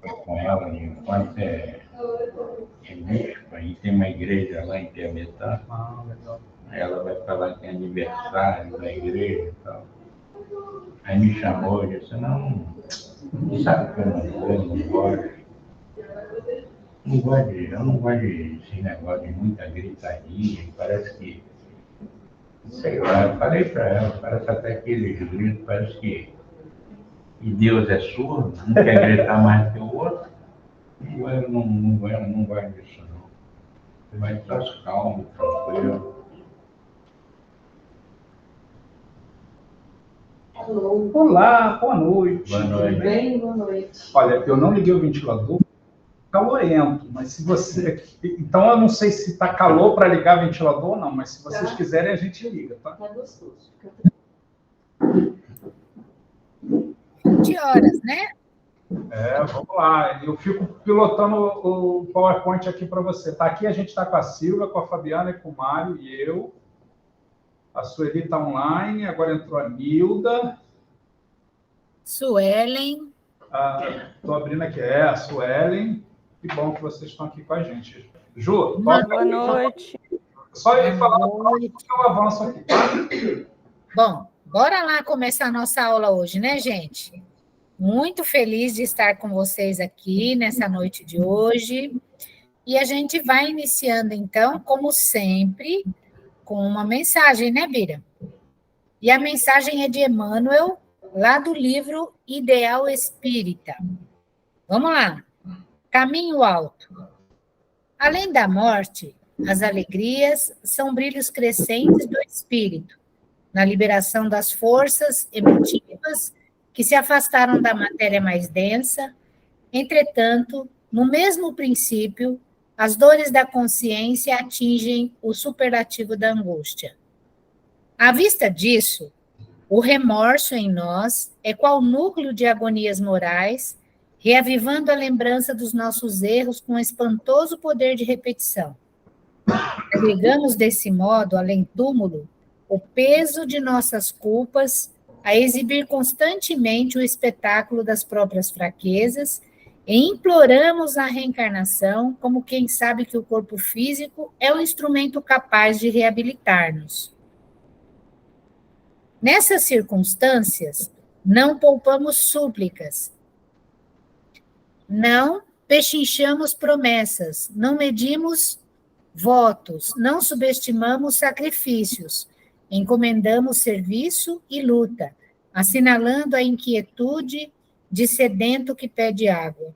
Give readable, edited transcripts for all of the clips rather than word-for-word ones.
com ela, enquanto é místico, aí tem uma igreja lá em Piametá. Legal. Ela vai falar que é aniversário da igreja e tal. Aí me chamou e disse, não, sabe que eu não vou, não gosto. Eu não gosto desse negócio de muita gritaria, parece que, sei lá, eu falei para ela, parece até aqueles gritos, parece que Deus é surdo, não quer gritar mais que o outro. Eu não gosto disso não. Vai estar calmo, tranquilo. Olá, boa noite. Boa noite. Tudo bem? Boa noite. Olha, eu não liguei o ventilador, calorento, mas se você... Então, eu não sei se está calor para ligar o ventilador ou não, mas se vocês quiserem, a gente liga, tá? Tá gostoso. 20 horas, né? Vamos lá. Eu fico pilotando o PowerPoint aqui para você. Tá aqui, a gente está com a Silvia, com a Fabiana, com o Mário e eu. A Sueli está online, agora entrou a Nilda. Suelen. Estou abrindo aqui, a Suelen. Que bom que vocês estão aqui com a gente. Ju, boa noite. Só ele falar que eu avanço aqui. Bom, bora lá começar a nossa aula hoje, né, gente? Muito feliz de estar com vocês aqui nessa noite de hoje. E a gente vai iniciando, então, como sempre, com uma mensagem, né, Bira? E a mensagem é de Emmanuel, lá do livro Ideal Espírita. Vamos lá. Caminho alto. Além da morte, as alegrias são brilhos crescentes do espírito, na liberação das forças emotivas que se afastaram da matéria mais densa. Entretanto, no mesmo princípio, as dores da consciência atingem o superlativo da angústia. À vista disso, o remorso em nós é qual núcleo de agonias morais, reavivando a lembrança dos nossos erros com espantoso poder de repetição. Agregamos desse modo, além túmulo, o peso de nossas culpas, a exibir constantemente o espetáculo das próprias fraquezas e imploramos a reencarnação como quem sabe que o corpo físico é o instrumento capaz de reabilitar-nos. Nessas circunstâncias, não poupamos súplicas, não pechinchamos promessas, não medimos votos, não subestimamos sacrifícios, encomendamos serviço e luta, assinalando a inquietude de sedento que pede água.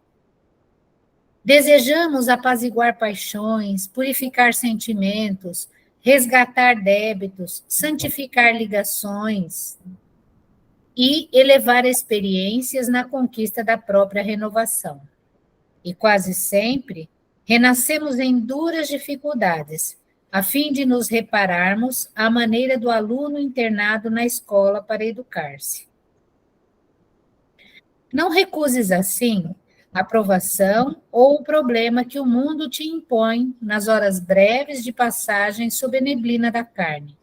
Desejamos apaziguar paixões, purificar sentimentos, resgatar débitos, santificar ligações e elevar experiências na conquista da própria renovação. E quase sempre renascemos em duras dificuldades, a fim de nos repararmos à maneira do aluno internado na escola para educar-se. Não recuses, assim, a provação ou o problema que o mundo te impõe nas horas breves de passagem sob a neblina da carne.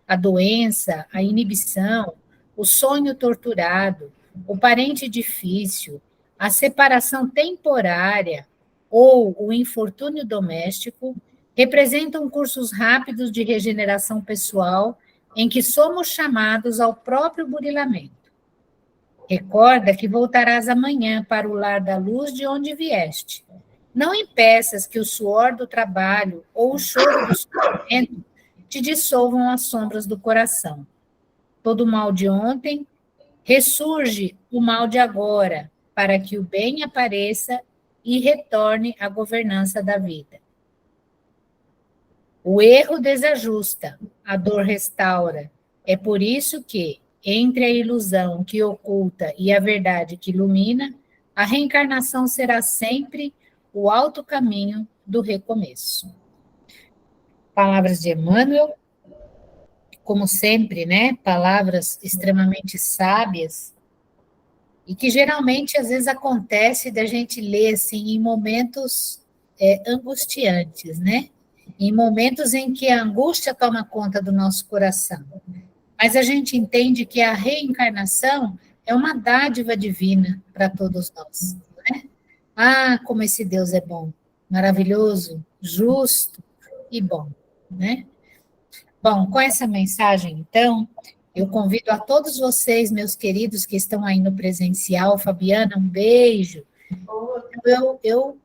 A doença, a inibição, o sonho torturado, o parente difícil, a separação temporária ou o infortúnio doméstico representam cursos rápidos de regeneração pessoal em que somos chamados ao próprio burilamento. Recorda que voltarás amanhã para o lar da luz de onde vieste. Não impeças que o suor do trabalho ou o choro do sofrimento te dissolvam as sombras do coração. Todo mal de ontem, ressurge o mal de agora, para que o bem apareça e retorne à governança da vida. O erro desajusta, a dor restaura. É por isso que, entre a ilusão que oculta e a verdade que ilumina, a reencarnação será sempre o alto caminho do recomeço. Palavras de Emmanuel, como sempre, né? Palavras extremamente sábias e que geralmente, às vezes, acontece da gente ler assim, em momentos angustiantes, né? Em momentos em que a angústia toma conta do nosso coração. Mas a gente entende que a reencarnação é uma dádiva divina para todos nós, né? Ah, como esse Deus é bom, maravilhoso, justo e bom, né? Bom, com essa mensagem, então, eu convido a todos vocês, meus queridos que estão aí no presencial, Fabiana, um beijo. Eu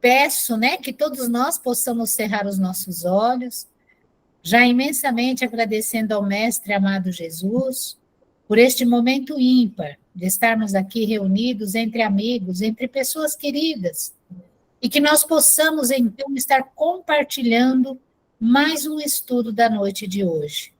peço, né, que todos nós possamos cerrar os nossos olhos, já imensamente agradecendo ao Mestre amado Jesus, por este momento ímpar, de estarmos aqui reunidos entre amigos, entre pessoas queridas, e que nós possamos, então, estar compartilhando mais um estudo da noite de hoje.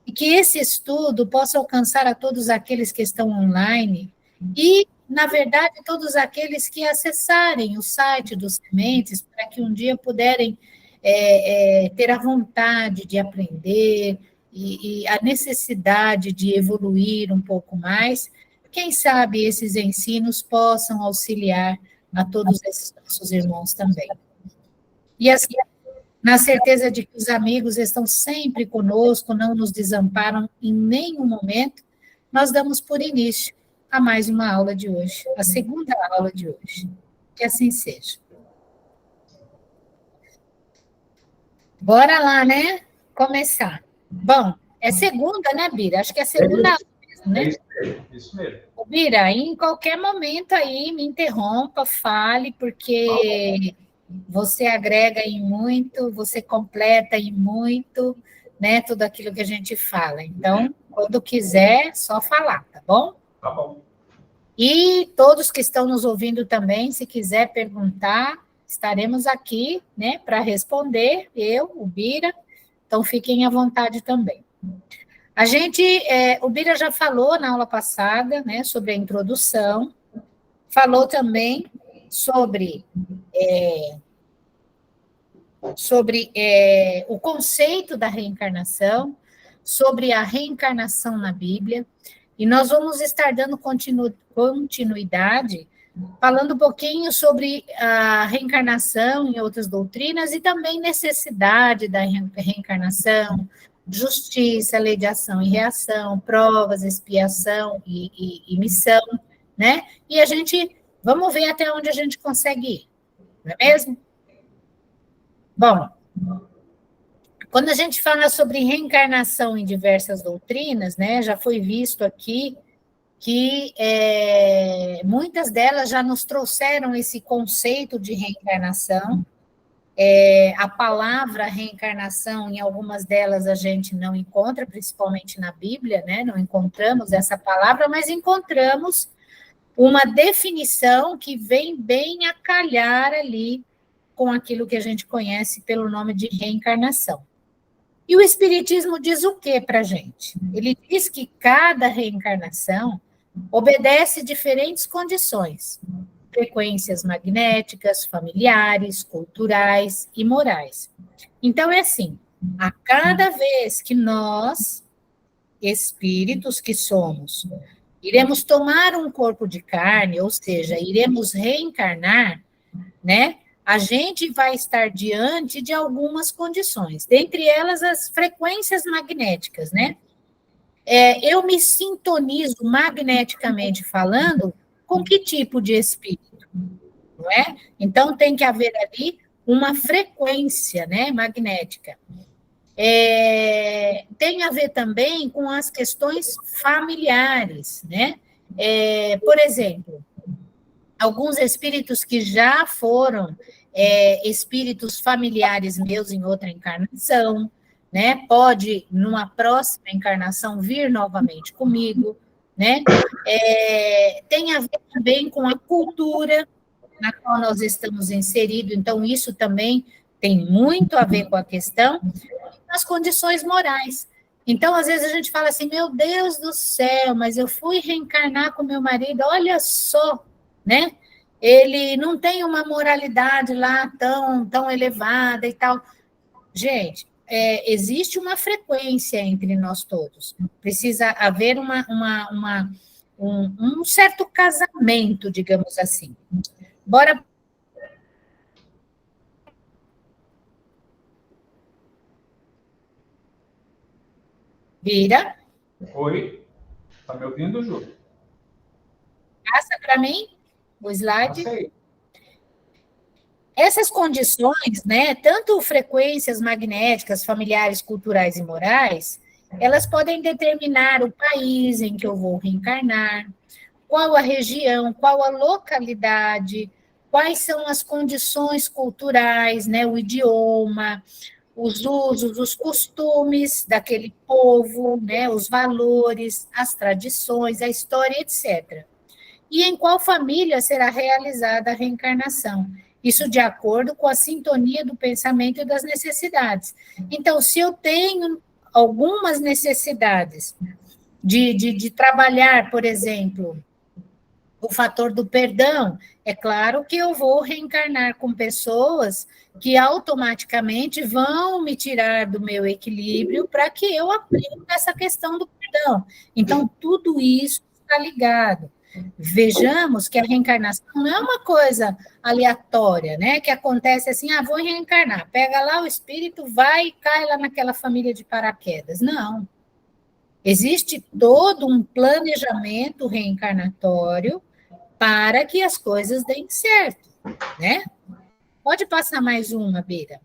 E que esse estudo possa alcançar a todos aqueles que estão online e, na verdade, todos aqueles que acessarem o site dos Sementes, para que um dia puderem ter a vontade de aprender e a necessidade de evoluir um pouco mais. Quem sabe esses ensinos possam auxiliar a todos esses nossos irmãos também. E assim, na certeza de que os amigos estão sempre conosco, não nos desamparam em nenhum momento, nós damos por início a mais uma aula de hoje, a segunda aula de hoje. Que assim seja. Bora lá, né? Começar. Bom, é segunda, né, Bira? Acho que é segunda aula mesmo, né? Isso mesmo. Bira, em qualquer momento aí me interrompa, fale, porque você agrega em muito, você completa em muito, né, tudo aquilo que a gente fala. Então, quando quiser, só falar, tá bom? Tá bom. E todos que estão nos ouvindo também, se quiser perguntar, estaremos aqui, né, para responder, eu, o Bira, então fiquem à vontade também. A gente, o Bira já falou na aula passada, né, sobre a introdução, falou também sobre o conceito da reencarnação, sobre a reencarnação na Bíblia, e nós vamos estar dando continuidade, falando um pouquinho sobre a reencarnação em outras doutrinas e também necessidade da reencarnação, justiça, lei de ação e reação, provas, expiação e missão, né? E a gente, vamos ver até onde a gente consegue ir, não é mesmo? Bom, quando a gente fala sobre reencarnação em diversas doutrinas, né, já foi visto aqui que muitas delas já nos trouxeram esse conceito de reencarnação. A palavra reencarnação, em algumas delas a gente não encontra, principalmente na Bíblia, né, não encontramos essa palavra, mas encontramos uma definição que vem bem a calhar ali com aquilo que a gente conhece pelo nome de reencarnação. E o Espiritismo diz o que para a gente? Ele diz que cada reencarnação obedece diferentes condições, frequências magnéticas, familiares, culturais e morais. Então, é assim, a cada vez que nós, espíritos que somos, iremos tomar um corpo de carne, ou seja, iremos reencarnar, né? A gente vai estar diante de algumas condições, dentre elas as frequências magnéticas, né? Eu me sintonizo magneticamente falando com que tipo de espírito, não é? Então, tem que haver ali uma frequência, né, magnética. Tem a ver também com as questões familiares, né? Por exemplo, alguns espíritos que já foram espíritos familiares meus em outra encarnação, né? Pode, numa próxima encarnação, vir novamente comigo, né? Tem a ver também com a cultura na qual nós estamos inseridos, então isso também tem muito a ver com a questão das condições morais. Então, às vezes a gente fala assim, meu Deus do céu, mas eu fui reencarnar com meu marido, olha só, né? Ele não tem uma moralidade lá tão elevada e tal. Gente, existe uma frequência entre nós todos. Precisa haver um certo casamento, digamos assim. Bora. Vira. Oi. Está me ouvindo, Ju? Passa para mim. o slide. Passei. Essas condições, né, tanto frequências magnéticas, familiares, culturais e morais, elas podem determinar o país em que eu vou reencarnar, qual a região, qual a localidade, quais são as condições culturais, né, o idioma, os usos, os costumes daquele povo, né, os valores, as tradições, a história, etc. E em qual família será realizada a reencarnação. Isso de acordo com a sintonia do pensamento e das necessidades. Então, se eu tenho algumas necessidades de trabalhar, por exemplo, o fator do perdão, é claro que eu vou reencarnar com pessoas que automaticamente vão me tirar do meu equilíbrio para que eu aprenda essa questão do perdão. Então, tudo isso está ligado. Vejamos que a reencarnação não é uma coisa aleatória, né? Que acontece assim, vou reencarnar. Pega lá o espírito, vai e cai lá naquela família de paraquedas. Não. Existe todo um planejamento reencarnatório para que as coisas deem certo, né? Pode passar mais uma, Beira.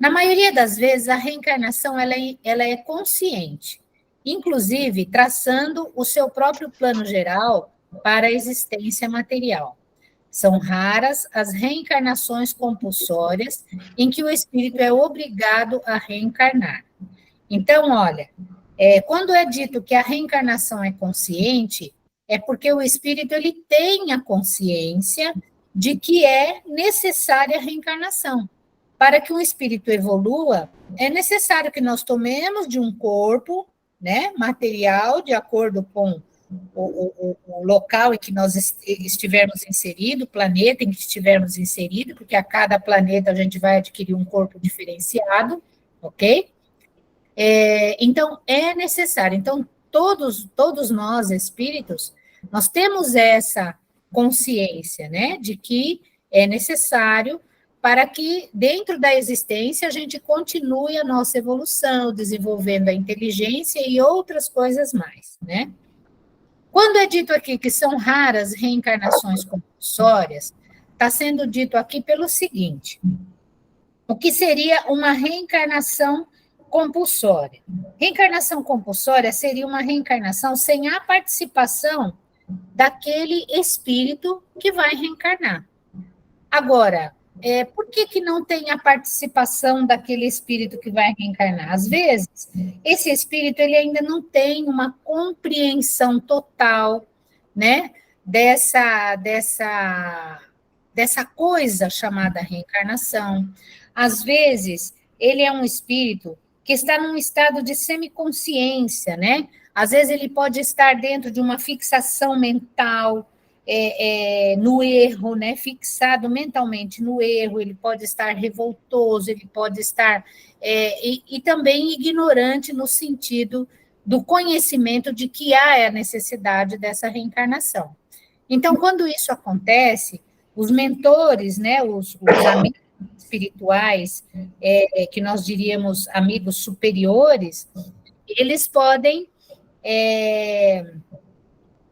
Na maioria das vezes, a reencarnação ela é consciente, inclusive traçando o seu próprio plano geral para a existência material. São raras as reencarnações compulsórias em que o espírito é obrigado a reencarnar. Então, olha, quando é dito que a reencarnação é consciente, é porque o espírito ele tem a consciência de que é necessária a reencarnação. Para que um espírito evolua, é necessário que nós tomemos de um corpo, né, material, de acordo com o local em que nós estivermos inseridos, o planeta em que estivermos inseridos, porque a cada planeta a gente vai adquirir um corpo diferenciado, ok? Então, é necessário. Então, todos nós, espíritos, nós temos essa consciência, né, de que é necessário para que, dentro da existência, a gente continue a nossa evolução, desenvolvendo a inteligência e outras coisas mais, né? Quando é dito aqui que são raras reencarnações compulsórias, está sendo dito aqui pelo seguinte: o que seria uma reencarnação compulsória? Reencarnação compulsória seria uma reencarnação sem a participação daquele espírito que vai reencarnar. Agora, por que não tem a participação daquele espírito que vai reencarnar? Às vezes, esse espírito ele ainda não tem uma compreensão total, né, dessa coisa chamada reencarnação. Às vezes, ele é um espírito que está num estado de semiconsciência, né? Às vezes, ele pode estar dentro de uma fixação mental, no erro, né, fixado mentalmente no erro, ele pode estar revoltoso, ele pode estar, e também ignorante no sentido do conhecimento de que há a necessidade dessa reencarnação. Então, quando isso acontece, os mentores, né, os amigos espirituais, que nós diríamos amigos superiores, eles podem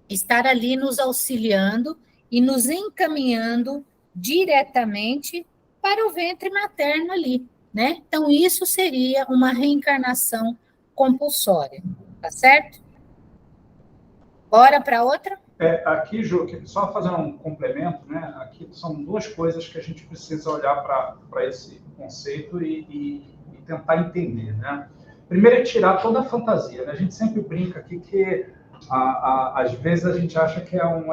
estar ali nos auxiliando e nos encaminhando diretamente para o ventre materno ali, né? Então, isso seria uma reencarnação compulsória, tá certo? Bora para outra? Aqui, Ju, só fazendo um complemento, né? Aqui são duas coisas que a gente precisa olhar para esse conceito e tentar entender, né? Primeiro é tirar toda a fantasia, né? A gente sempre brinca aqui que às vezes a gente acha que é um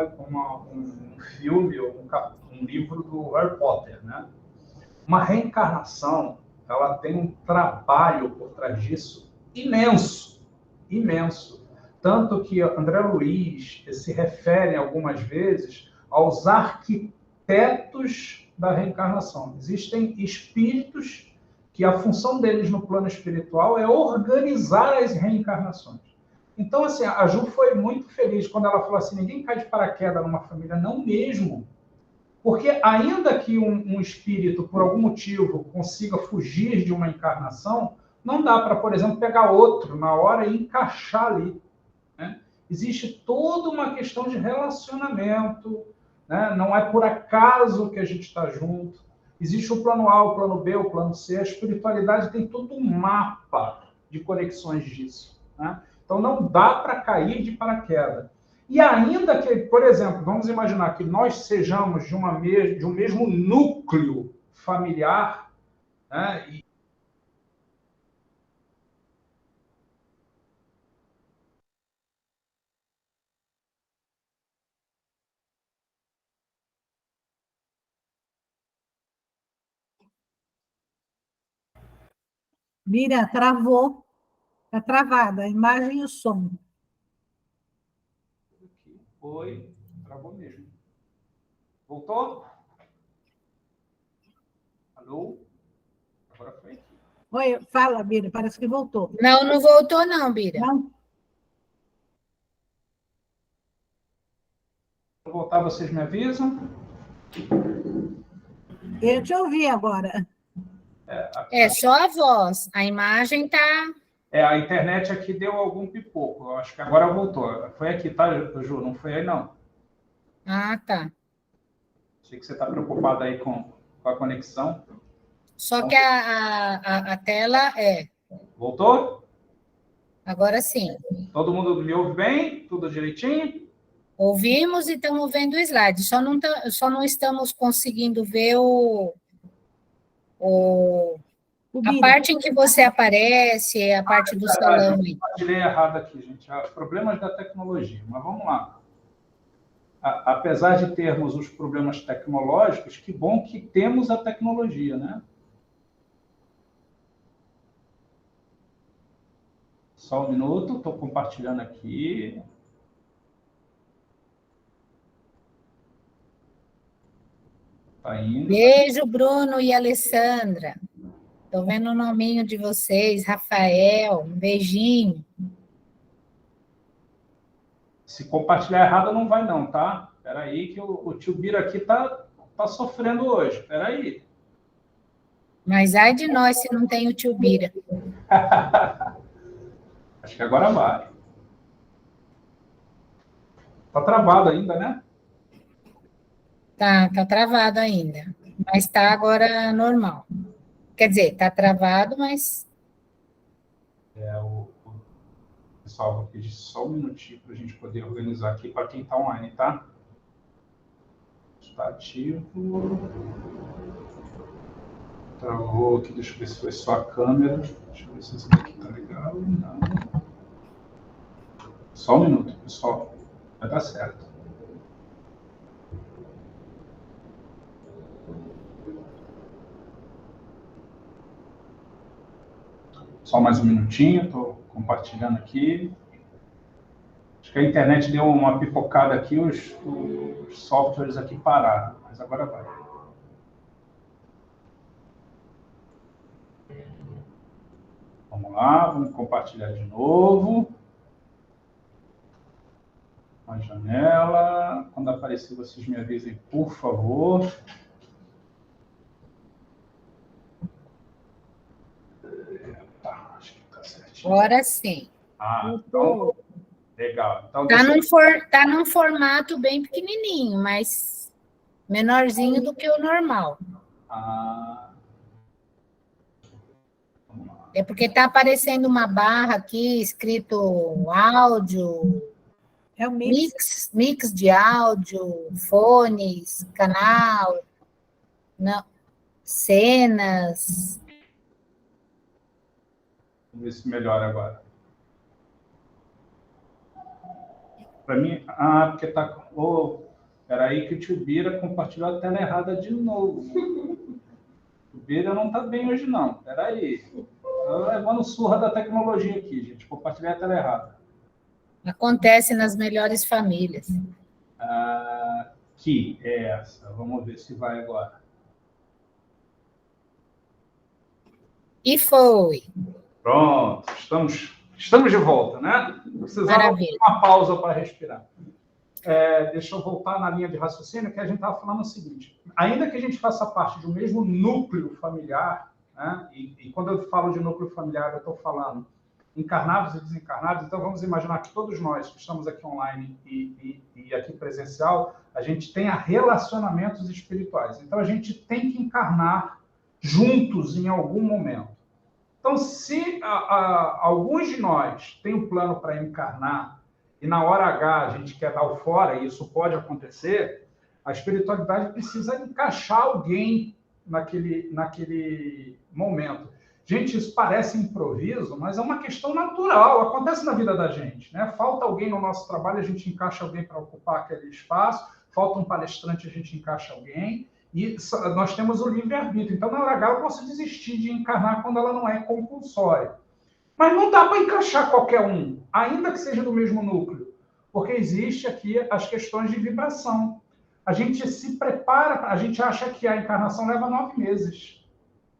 filme ou um livro do Harry Potter, né? Uma reencarnação, ela tem um trabalho por trás disso imenso, imenso. Tanto que André Luiz se refere algumas vezes aos arquitetos da reencarnação. Existem espíritos que a função deles no plano espiritual é organizar as reencarnações. Então, assim, a Ju foi muito feliz quando ela falou assim, ninguém cai de paraquedas numa família, não mesmo. Porque ainda que um espírito, por algum motivo, consiga fugir de uma encarnação, não dá para, por exemplo, pegar outro na hora e encaixar ali, né? Existe toda uma questão de relacionamento, né? Não é por acaso que a gente está junto. Existe o plano A, o plano B, o plano C. A espiritualidade tem todo um mapa de conexões disso, né? Então, não dá para cair de paraquedas. E ainda que, por exemplo, vamos imaginar que nós sejamos de um mesmo núcleo familiar, né? Miriam, travou. Está travada a imagem e o som. Foi, travou mesmo. Voltou? Alô? Agora foi aqui. Oi, fala, Bira, parece que voltou. Não, não voltou não, Bira. Não? Se eu voltar, vocês me avisam? Eu te ouvi agora. É só a voz, a imagem tá... A internet aqui deu algum pipoco. Eu acho que agora voltou. Foi aqui, tá, Ju? Não foi aí, não. Ah, tá. Sei que você está preocupada aí com a conexão. Só que a tela é... Voltou? Agora sim. Todo mundo me ouve bem? Tudo direitinho? Ouvimos e estamos vendo o slide. Só não estamos conseguindo ver a Bira. parte em que você aparece, a parte do salão. Eu compartilhei errado aqui, gente. Problemas da tecnologia. Mas vamos lá. Apesar de termos os problemas tecnológicos, que bom que temos a tecnologia, né? Só um minuto, estou compartilhando aqui. Tá indo. Beijo, Bruno e Alessandra. Estou vendo o nominho de vocês, Rafael, um beijinho. Se compartilhar errado, não vai não, tá? Espera aí que o tio Bira aqui tá sofrendo hoje. Espera aí. Mas ai de nós se não tem o tio Bira. Acho que agora vai. Tá travado ainda, né? Tá travado ainda. Mas tá agora normal. Quer dizer, tá travado, mas... Pessoal, vou pedir só um minutinho para a gente poder organizar aqui para quem está online, tá? Está ativo. Travou aqui, deixa eu ver se foi só a câmera. Deixa eu ver se isso daqui tá legal. Não. Só um minuto, pessoal. Vai dar certo. Só mais um minutinho, estou compartilhando aqui. Acho que a internet deu uma pipocada aqui, os softwares aqui pararam, mas agora vai. Vamos lá, vamos compartilhar de novo. Uma janela. Quando aparecer, vocês me avisem, por favor. Acho que está certinho. Agora sim. Então, legal. Então, Tá num formato bem pequenininho, mas menorzinho do que o normal. É porque tá aparecendo uma barra aqui, escrito áudio, É o mix. mix de áudio, fones, canal, não, cenas. Vamos ver se melhora agora. Para mim, porque tá... Espera aí que o tio Bira compartilhou a tela errada de novo. O Bira não está bem hoje, não. Espera aí. Estou levando surra da tecnologia aqui, gente. Compartilhei a tela errada. Acontece nas melhores famílias. Que é essa. Vamos ver se vai agora. E foi. Pronto. Estamos de volta, né? Precisava de uma pausa para respirar. Deixa eu voltar na linha de raciocínio, que a gente estava falando o seguinte. Ainda que a gente faça parte do mesmo núcleo familiar, né? E quando eu falo de núcleo familiar, eu estou falando encarnados e desencarnados. Então, vamos imaginar que todos nós que estamos aqui online e aqui presencial, a gente tenha relacionamentos espirituais. Então, a gente tem que encarnar juntos em algum momento. Então, se alguns de nós têm um plano para encarnar e na hora H a gente quer dar o fora, e isso pode acontecer, a espiritualidade precisa encaixar alguém naquele momento. Gente, isso parece improviso, mas é uma questão natural, acontece na vida da gente, né? Falta alguém no nosso trabalho, a gente encaixa alguém para ocupar aquele espaço, falta um palestrante, a gente encaixa alguém, e nós temos o livre-arbítrio. Então, na hora H, eu posso desistir de encarnar quando ela não é compulsória. Mas não dá para encaixar qualquer um, ainda que seja do mesmo núcleo, porque existe aqui as questões de vibração. A gente se prepara, a gente acha que a encarnação leva 9 meses.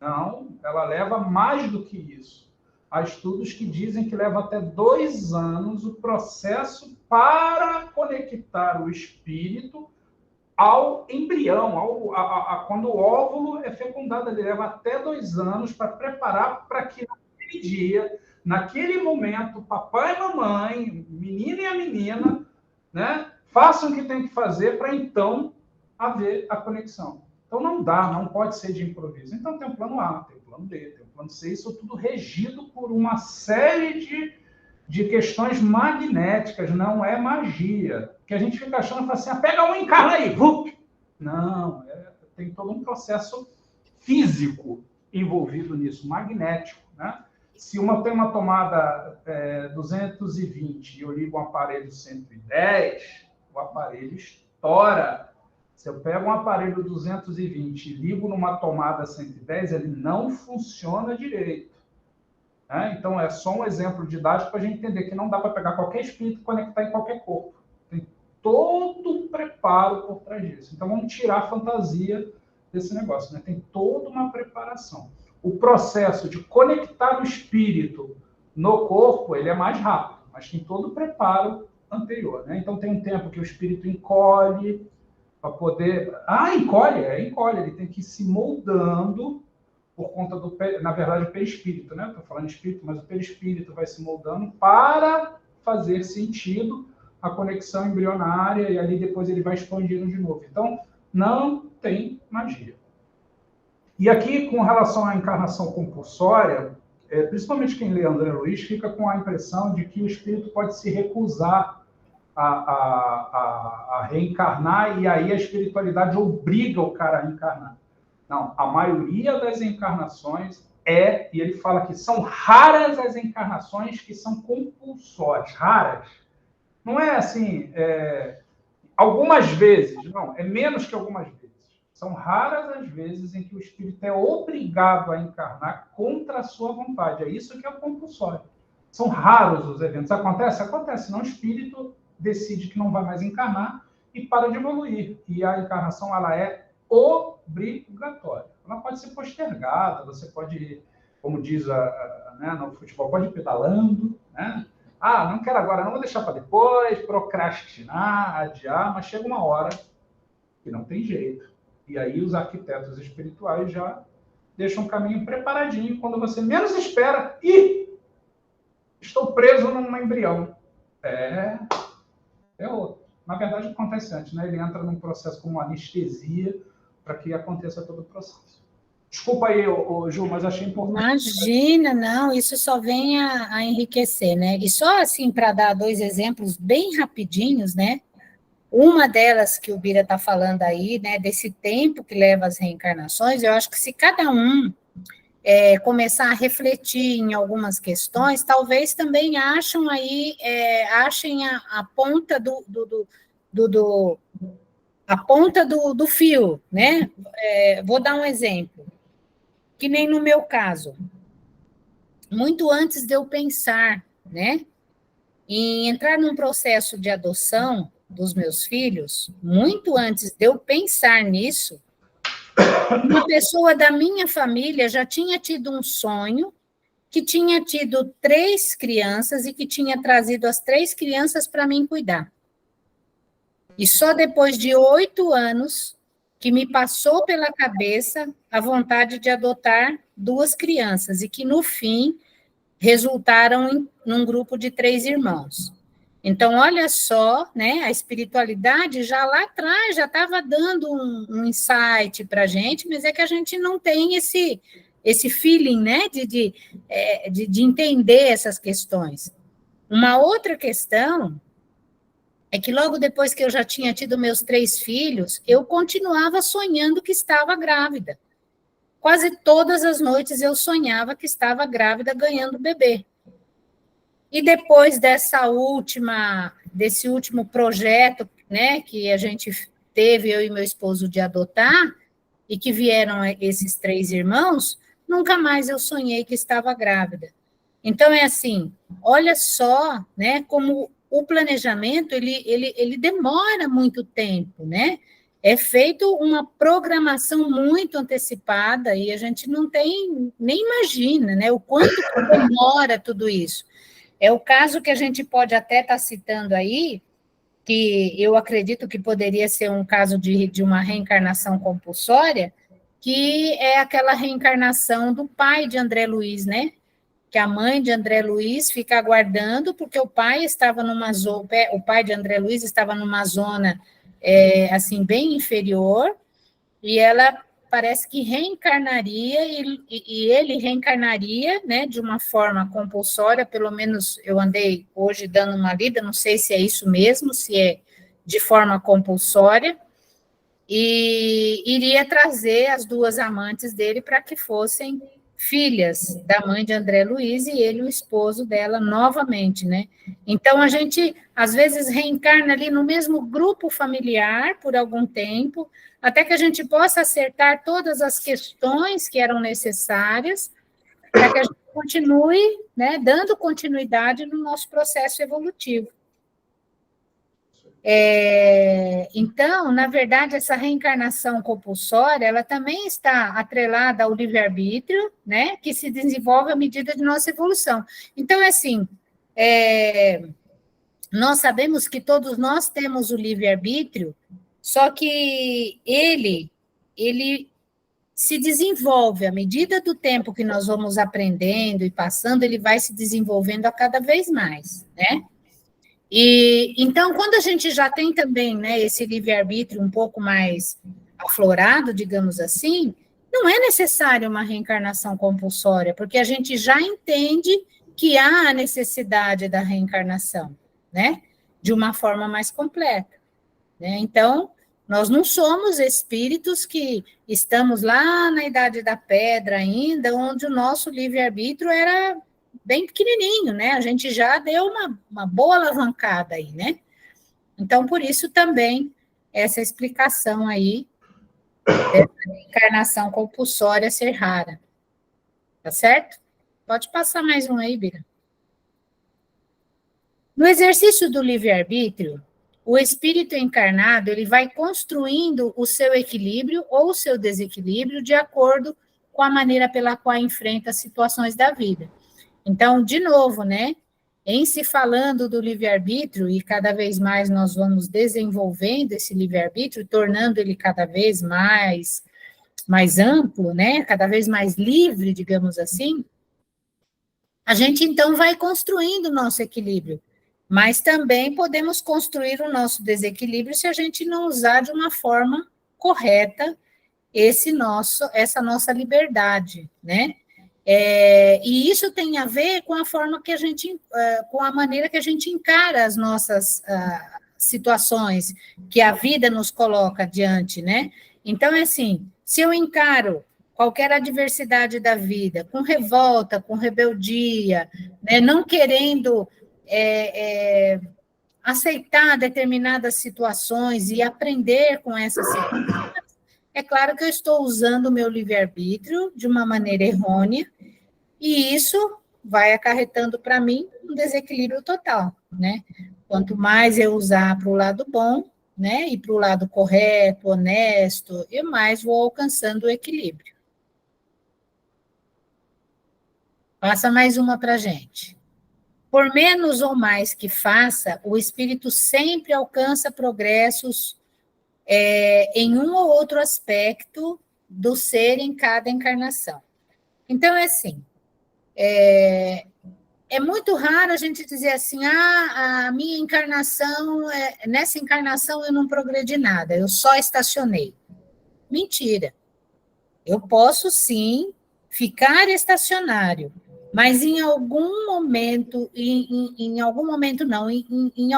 Não, ela leva mais do que isso. Há estudos que dizem que leva até 2 anos o processo para conectar o espírito ao embrião, quando o óvulo é fecundado. Ele leva até 2 anos para preparar para que naquele dia, naquele momento, papai e mamãe, menino e a menina, né, façam o que tem que fazer para então haver a conexão. Então, não dá, não pode ser de improviso. Então, tem o plano A, tem o plano B, tem o plano C, isso tudo regido por uma série de questões magnéticas, não é magia. Que a gente fica achando, fala assim, pega um, encarna aí, vup! Não, tem todo um processo físico envolvido nisso, magnético, né? Se tem uma tomada 220 e eu ligo um aparelho 110, o aparelho estoura. Se eu pego um aparelho 220 e ligo numa tomada 110, ele não funciona direito. Né? Então, é só um exemplo didático para a gente entender que não dá para pegar qualquer espírito e conectar em qualquer corpo. Tem todo um preparo por trás disso. Então, vamos tirar a fantasia desse negócio. Né? Tem toda uma preparação. O processo de conectar o espírito no corpo, ele é mais rápido, mas tem todo o preparo anterior. Né? Então, tem um tempo que o espírito encolhe, para poder... encolhe, ele tem que ir se moldando por conta do... Na verdade, o perispírito, né? Estou falando espírito, mas o perispírito vai se moldando para fazer sentido a conexão embrionária e ali depois ele vai expandindo de novo. Então, não tem magia. E aqui, com relação à encarnação compulsória, principalmente quem lê André Luiz, fica com a impressão de que o espírito pode se recusar a reencarnar, e aí a espiritualidade obriga o cara a encarnar. Não, a maioria das encarnações e ele fala que são raras as encarnações que são compulsórias. Raras. Não é assim, algumas vezes, não, é menos que algumas vezes. São raras as vezes em que o espírito é obrigado a encarnar contra a sua vontade. É isso que é o compulsório. São raros os eventos. Acontece? Acontece. Não, o espírito decide que não vai mais encarnar e para de evoluir. E a encarnação, ela é obrigatória. Ela pode ser postergada, você pode, como diz no futebol, pode ir pedalando, né? Não quero agora, não vou deixar para depois, procrastinar, adiar, mas chega uma hora que não tem jeito. E aí os arquitetos espirituais já deixam um caminho preparadinho, quando você menos espera, estou preso num embrião. Outro. Na verdade, acontece antes, né? Ele entra num processo como anestesia para que aconteça todo o processo. Desculpa aí, Ju, mas achei importante. Imagina, não, isso só vem a enriquecer, né? E só assim, para dar 2 exemplos bem rapidinhos, né? Uma delas que o Bira está falando aí, né? Desse tempo que leva as reencarnações, eu acho que se cada um começar a refletir em algumas questões, talvez também achem a ponta a ponta do fio, né? Vou dar um exemplo, que nem no meu caso. Muito antes de eu pensar, né, em entrar num processo de adoção dos meus filhos, muito antes de eu pensar nisso, uma pessoa da minha família já tinha tido um sonho, que tinha tido 3 crianças e que tinha trazido as 3 crianças para mim cuidar. E só depois de 8 anos que me passou pela cabeça a vontade de adotar 2 crianças, e que no fim resultaram num grupo de 3 irmãos. Então, olha só, né, a espiritualidade já lá atrás já estava dando um insight para a gente, mas é que a gente não tem esse feeling, né, de entender essas questões. Uma outra questão é que logo depois que eu já tinha tido meus 3 filhos, eu continuava sonhando que estava grávida. Quase todas as noites eu sonhava que estava grávida ganhando bebê. E depois desse último projeto, né, que a gente teve, eu e meu esposo, de adotar, e que vieram esses 3 irmãos, nunca mais eu sonhei que estava grávida. Então, é assim, olha só, né, como o planejamento, ele demora muito tempo, né? É feito uma programação muito antecipada e a gente não tem, nem imagina, né, o quanto demora tudo isso. É o caso que a gente pode até estar citando aí, que eu acredito que poderia ser um caso de uma reencarnação compulsória, que é aquela reencarnação do pai de André Luiz, né? Que a mãe de André Luiz fica aguardando, porque o pai de André Luiz estava numa zona assim, bem inferior, e ela parece que reencarnaria, e ele reencarnaria, né, de uma forma compulsória, pelo menos eu andei hoje dando uma lida, não sei se é isso mesmo, se é de forma compulsória, e iria trazer as 2 amantes dele para que fossem filhas da mãe de André Luiz e ele, o esposo dela, novamente, né? Então, a gente, às vezes, reencarna ali no mesmo grupo familiar por algum tempo, até que a gente possa acertar todas as questões que eram necessárias para que a gente continue, né, dando continuidade no nosso processo evolutivo. Então, na verdade, essa reencarnação compulsória, ela também está atrelada ao livre-arbítrio, né, que se desenvolve à medida de nossa evolução. Então, assim, nós sabemos que todos nós temos o livre-arbítrio, só que ele se desenvolve à medida do tempo que nós vamos aprendendo e passando, ele vai se desenvolvendo a cada vez mais, né? E então, quando a gente já tem também, né, esse livre-arbítrio um pouco mais aflorado, digamos assim, não é necessário uma reencarnação compulsória, porque a gente já entende que há a necessidade da reencarnação, né, de uma forma mais completa, né? Então, nós não somos espíritos que estamos lá na Idade da Pedra ainda, onde o nosso livre-arbítrio era bem pequenininho, né? A gente já deu uma boa alavancada aí, né? Então, por isso também essa explicação aí dessa encarnação compulsória ser rara. Tá certo? Pode passar mais um aí, Bira. No exercício do livre-arbítrio, o espírito encarnado, ele vai construindo o seu equilíbrio ou o seu desequilíbrio de acordo com a maneira pela qual enfrenta as situações da vida. Então, de novo, né, em se falando do livre-arbítrio, e cada vez mais nós vamos desenvolvendo esse livre-arbítrio, tornando ele cada vez mais amplo, né, cada vez mais livre, digamos assim, a gente então vai construindo o nosso equilíbrio, mas também podemos construir o nosso desequilíbrio se a gente não usar de uma forma correta essa nossa liberdade, né? E isso tem a ver com a forma que a gente, com a maneira que a gente encara as nossas situações que a vida nos coloca diante, né? Então, é assim, se eu encaro qualquer adversidade da vida com revolta, com rebeldia, né, não querendo aceitar determinadas situações e aprender com essas situações, é claro que eu estou usando o meu livre-arbítrio de uma maneira errônea, e isso vai acarretando para mim um desequilíbrio total, né? Quanto mais eu usar para o lado bom, né, e para o lado correto, honesto, eu mais vou alcançando o equilíbrio. Passa mais uma para a gente. Por menos ou mais que faça, o espírito sempre alcança progressos em um ou outro aspecto do ser em cada encarnação. Então, é assim, é muito raro a gente dizer assim, a minha encarnação, nessa encarnação eu não progredi nada, eu só estacionei. Mentira. Eu posso, sim, ficar estacionário, mas em algum momento, em algum momento não, em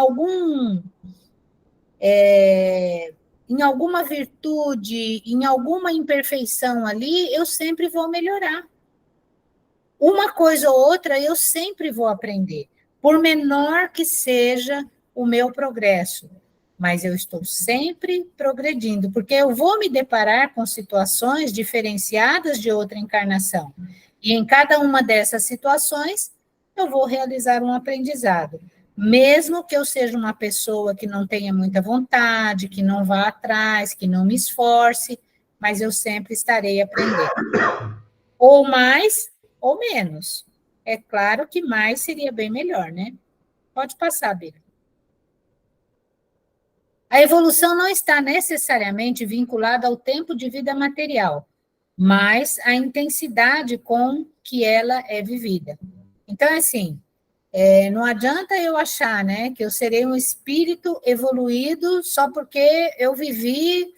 alguma virtude, em alguma imperfeição ali, eu sempre vou melhorar. Uma coisa ou outra eu sempre vou aprender, por menor que seja o meu progresso, mas eu estou sempre progredindo, porque eu vou me deparar com situações diferenciadas de outra encarnação, e em cada uma dessas situações eu vou realizar um aprendizado, mesmo que eu seja uma pessoa que não tenha muita vontade, que não vá atrás, que não me esforce, mas eu sempre estarei aprendendo. Ou mais, ou menos. É claro que mais seria bem melhor, né? Pode passar, Bira. A evolução não está necessariamente vinculada ao tempo de vida material, mas à intensidade com que ela é vivida. Então, assim, não adianta eu achar, né, que eu serei um espírito evoluído só porque eu vivi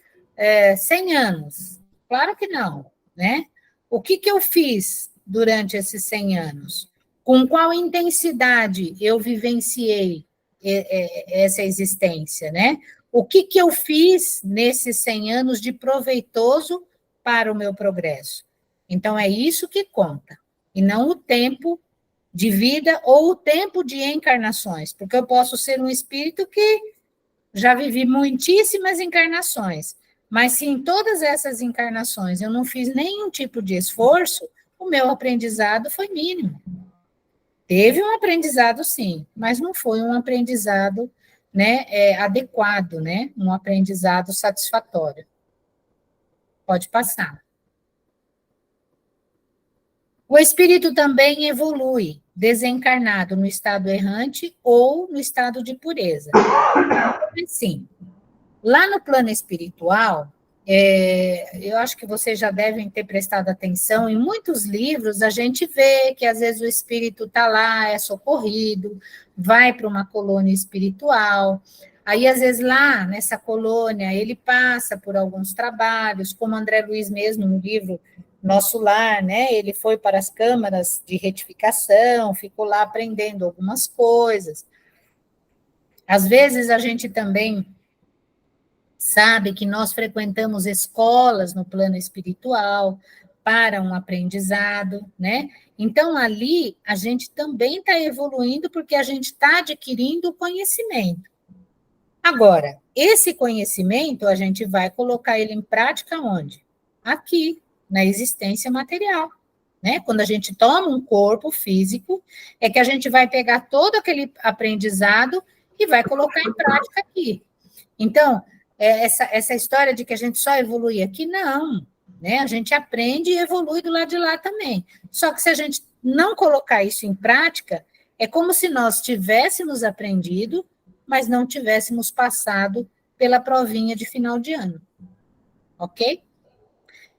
100 anos. Claro que não, né? O que eu fiz durante esses 100 anos? Com qual intensidade eu vivenciei essa existência, né? O que eu fiz nesses 100 anos de proveitoso para o meu progresso? Então, é isso que conta, e não o tempo de vida ou o tempo de encarnações, porque eu posso ser um espírito que já vivi muitíssimas encarnações, mas se em todas essas encarnações eu não fiz nenhum tipo de esforço, o meu aprendizado foi mínimo. Teve um aprendizado, sim, mas não foi um aprendizado, né, adequado, né, um aprendizado satisfatório. Pode passar. O espírito também evolui, desencarnado no estado errante ou no estado de pureza. Sim. Lá no plano espiritual, eu acho que vocês já devem ter prestado atenção, em muitos livros a gente vê que às vezes o espírito está lá, é socorrido, vai para uma colônia espiritual, aí às vezes lá nessa colônia ele passa por alguns trabalhos, como André Luiz mesmo no livro Nosso Lar, né? Ele foi para as câmaras de retificação, ficou lá aprendendo algumas coisas. Às vezes a gente também sabe que nós frequentamos escolas no plano espiritual para um aprendizado, né? Então, ali, a gente também está evoluindo porque a gente está adquirindo conhecimento. Agora, esse conhecimento, a gente vai colocar ele em prática onde? Aqui, na existência material, né? Quando a gente toma um corpo físico, é que a gente vai pegar todo aquele aprendizado e vai colocar em prática aqui. Então, essa história de que a gente só evolui aqui, não, né? A gente aprende e evolui do lado de lá também. Só que se a gente não colocar isso em prática, é como se nós tivéssemos aprendido, mas não tivéssemos passado pela provinha de final de ano. Ok?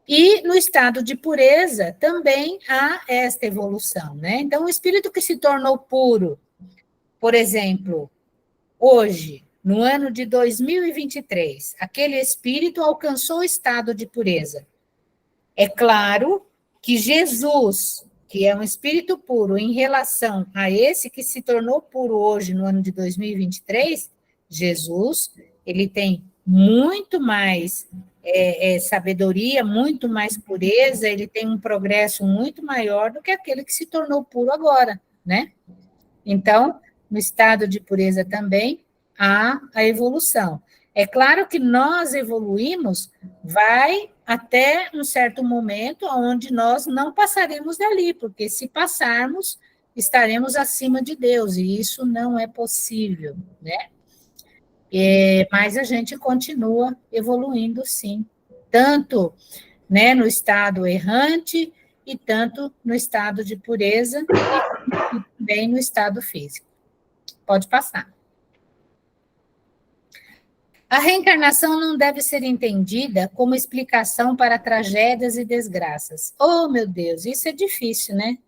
E no estado de pureza também há esta evolução, né? Então, o espírito que se tornou puro, por exemplo, hoje, no ano de 2023, aquele espírito alcançou o estado de pureza. É claro que Jesus, que é um espírito puro, em relação a esse que se tornou puro hoje, no ano de 2023, Jesus, ele tem muito mais sabedoria, muito mais pureza, ele tem um progresso muito maior do que aquele que se tornou puro agora, né? Então, no estado de pureza também, há a evolução. É claro que nós evoluímos, vai até um certo momento onde nós não passaremos dali, porque se passarmos, estaremos acima de Deus, e isso não é possível, né? Mas a gente continua evoluindo, sim, tanto, né, no estado errante, e tanto no estado de pureza, e também no estado físico. Pode passar. A reencarnação não deve ser entendida como explicação para tragédias e desgraças. Oh, meu Deus, isso é difícil, né?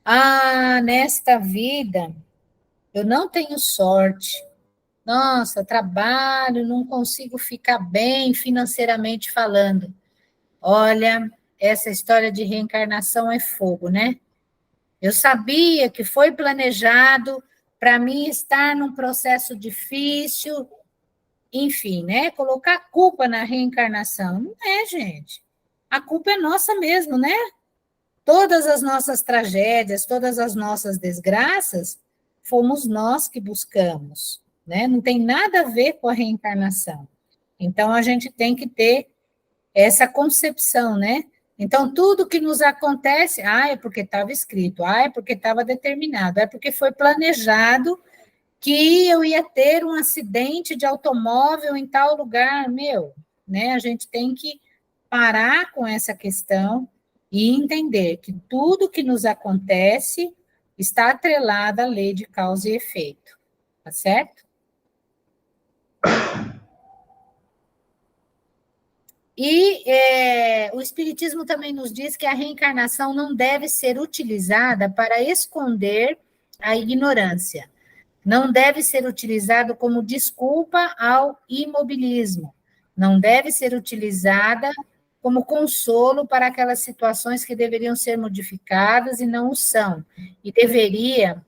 Ah, nesta vida, eu não tenho sorte. Nossa, trabalho, não consigo ficar bem financeiramente falando. Olha, essa história de reencarnação é fogo, né? Eu sabia que foi planejado para mim estar num processo difícil, enfim, né? Colocar culpa na reencarnação. Não é, gente. A culpa é nossa mesmo, né? Todas as nossas tragédias, todas as nossas desgraças, fomos nós que buscamos, né? Não tem nada a ver com a reencarnação. Então, a gente tem que ter essa concepção, né? Então, tudo que nos acontece, é porque estava escrito, é porque estava determinado, é porque foi planejado que eu ia ter um acidente de automóvel em tal lugar, né? A gente tem que parar com essa questão e entender que tudo que nos acontece está atrelado à lei de causa e efeito, tá certo? E o Espiritismo também nos diz que a reencarnação não deve ser utilizada para esconder a ignorância. Não deve ser utilizado como desculpa ao imobilismo. Não deve ser utilizada como consolo para aquelas situações que deveriam ser modificadas e não o são. E deveria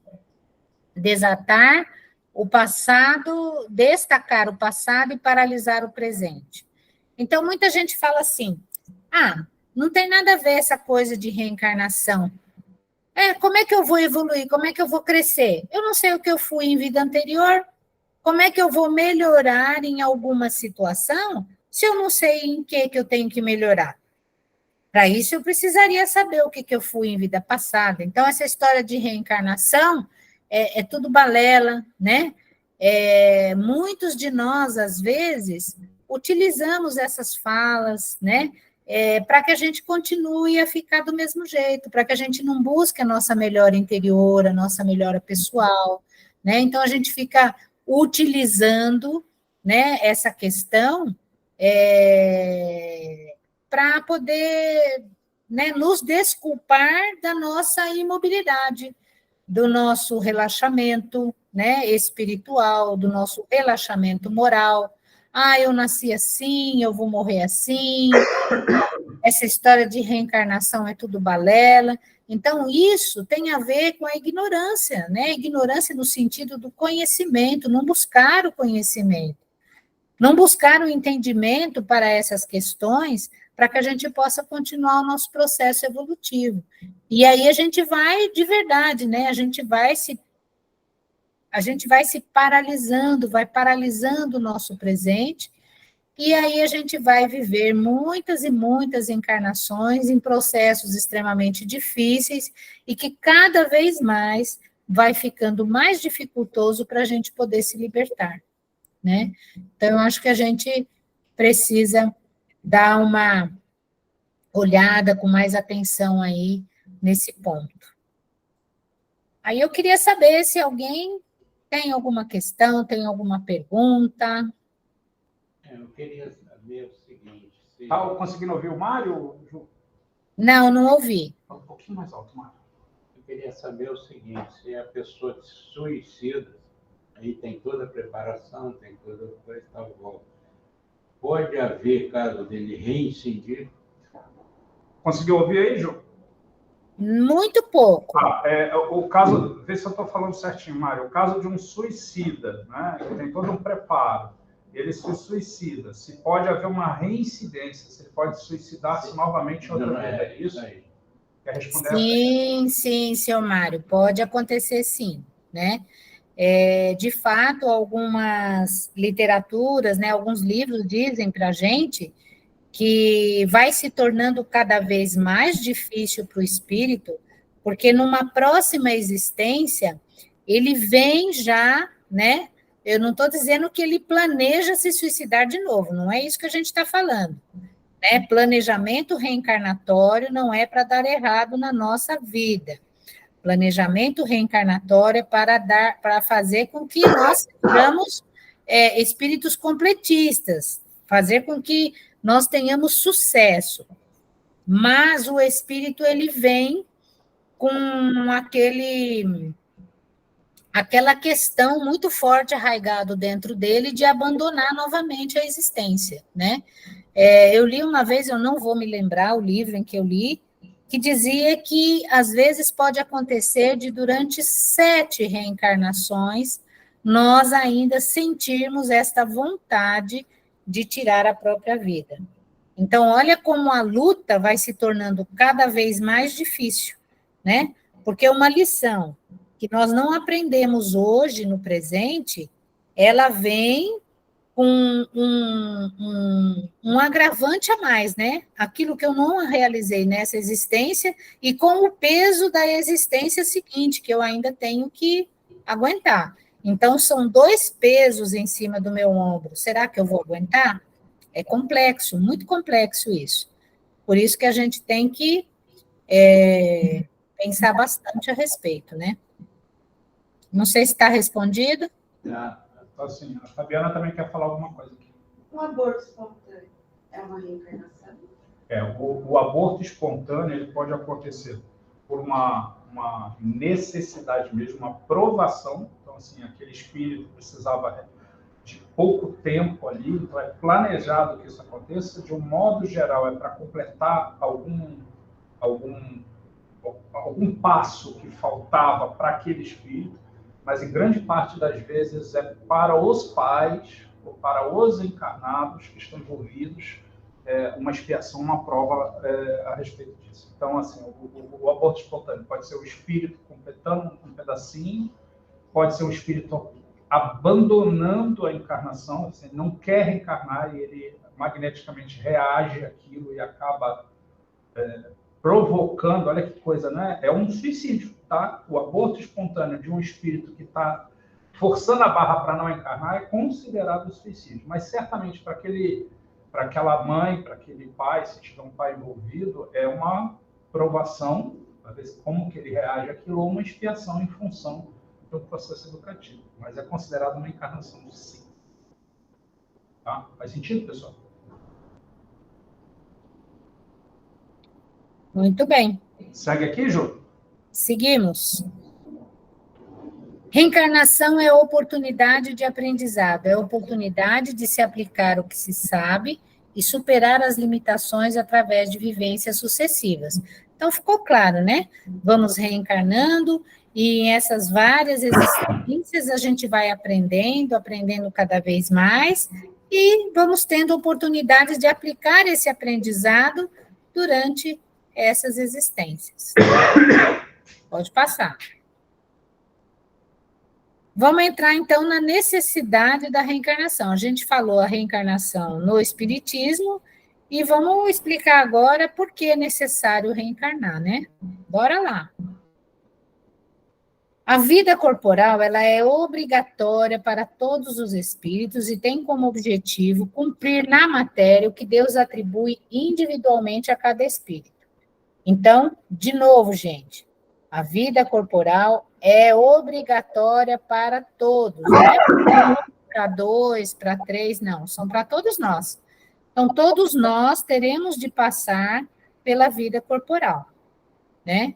desatar o passado, destacar o passado e paralisar o presente. Então, muita gente fala assim, não tem nada a ver essa coisa de reencarnação. Como é que eu vou evoluir? Como é que eu vou crescer? Eu não sei o que eu fui em vida anterior. Como é que eu vou melhorar em alguma situação se eu não sei em que eu tenho que melhorar? Para isso, eu precisaria saber o que eu fui em vida passada. Então, essa história de reencarnação é tudo balela, né? Muitos de nós, às vezes, utilizamos essas falas, né? Para que a gente continue a ficar do mesmo jeito, para que a gente não busque a nossa melhora interior, a nossa melhora pessoal, né? Então, a gente fica utilizando, né, essa questão para poder, né, nos desculpar da nossa imobilidade, do nosso relaxamento, né, espiritual, do nosso relaxamento moral. Eu nasci assim, eu vou morrer assim, essa história de reencarnação é tudo balela. Então, isso tem a ver com a ignorância, né? Ignorância no sentido do conhecimento, não buscar o conhecimento, não buscar o entendimento para essas questões, para que a gente possa continuar o nosso processo evolutivo. E aí a gente vai, de verdade, né? A gente vai se paralisando, vai paralisando o nosso presente, e aí a gente vai viver muitas e muitas encarnações em processos extremamente difíceis e que cada vez mais vai ficando mais dificultoso para a gente poder se libertar, né? Então, eu acho que a gente precisa dar uma olhada com mais atenção aí nesse ponto. Aí eu queria saber se alguém tem alguma questão, tem alguma pergunta. Eu queria saber o seguinte... Está conseguindo ouvir o Mário, Ju? Não, não ouvi. Um pouquinho mais alto, Mário. Eu queria saber o seguinte, se a pessoa se suicida, aí tem toda a preparação, tem toda a coisa e tal, pode haver caso dele reincidir? Conseguiu ouvir aí, Ju? Muito pouco. O caso, vê se eu estou falando certinho, Mário, o caso de um suicida, né? Ele tem todo um preparo, ele se suicida, se pode haver uma reincidência, se ele pode suicidar-se novamente em outra vida, é isso? Aí. Quer responder? Sim, senhor Mário, pode acontecer sim, né? De fato, algumas literaturas, né, alguns livros dizem para a gente que vai se tornando cada vez mais difícil para o espírito, porque numa próxima existência, ele vem já, né? Eu não estou dizendo que ele planeja se suicidar de novo, não é isso que a gente está falando, né? Planejamento reencarnatório não é para dar errado na nossa vida. Planejamento reencarnatório é para fazer com que nós sejamos espíritos completistas, fazer com que nós tenhamos sucesso. Mas o espírito, ele vem com aquela questão muito forte arraigado dentro dele de abandonar novamente a existência, né? Eu li uma vez, eu não vou me lembrar o livro em que eu li, que dizia que às vezes pode acontecer de durante 7 reencarnações nós ainda sentirmos esta vontade de tirar a própria vida. Então, olha como a luta vai se tornando cada vez mais difícil, né? Porque uma lição que nós não aprendemos hoje, no presente, ela vem com um agravante a mais, né? Aquilo que eu não realizei nessa existência e com o peso da existência seguinte, que eu ainda tenho que aguentar. Então, são 2 pesos em cima do meu ombro. Será que eu vou aguentar? É complexo, muito complexo isso. Por isso que a gente tem que pensar bastante a respeito, né? Não sei se está respondido. Assim, a Fabiana também quer falar alguma coisa aqui. O aborto espontâneo é uma reencarnação? O aborto espontâneo ele pode acontecer por uma necessidade mesmo, uma provação. Então, assim, aquele espírito precisava de pouco tempo ali, então é planejado que isso aconteça. De um modo geral, é para completar algum passo que faltava para aquele espírito, mas em grande parte das vezes é para os pais ou para os encarnados que estão envolvidos uma expiação, uma prova a respeito disso. Então, assim, o aborto espontâneo pode ser o espírito completando um pedacinho, pode ser o espírito abandonando a encarnação, assim, não quer reencarnar e ele magneticamente reage àquilo e acaba provocando, olha que coisa, né? É um suicídio, tá? O aborto espontâneo de um espírito que está forçando a barra para não encarnar é considerado suicídio, mas certamente para aquela mãe, para aquele pai, se tiver um pai envolvido, é uma provação, para ver como que ele reage àquilo, ou uma expiação em função do processo educativo, mas é considerado uma encarnação, sim. Tá? Faz sentido, pessoal? Muito bem. Segue aqui, Ju? Seguimos. Reencarnação é oportunidade de aprendizado, é oportunidade de se aplicar o que se sabe e superar as limitações através de vivências sucessivas. Então, ficou claro, né? Vamos reencarnando e em essas várias existências a gente vai aprendendo cada vez mais e vamos tendo oportunidades de aplicar esse aprendizado durante essas existências. Pode passar. Vamos entrar, então, na necessidade da reencarnação. A gente falou a reencarnação no Espiritismo e vamos explicar agora por que é necessário reencarnar, né? Bora lá. A vida corporal, ela é obrigatória para todos os espíritos e tem como objetivo cumprir na matéria o que Deus atribui individualmente a cada espírito. Então, de novo, gente, a vida corporal é obrigatória para todos, não é para 2, para 3, não, são para todos nós. Então, todos nós teremos de passar pela vida corporal, né?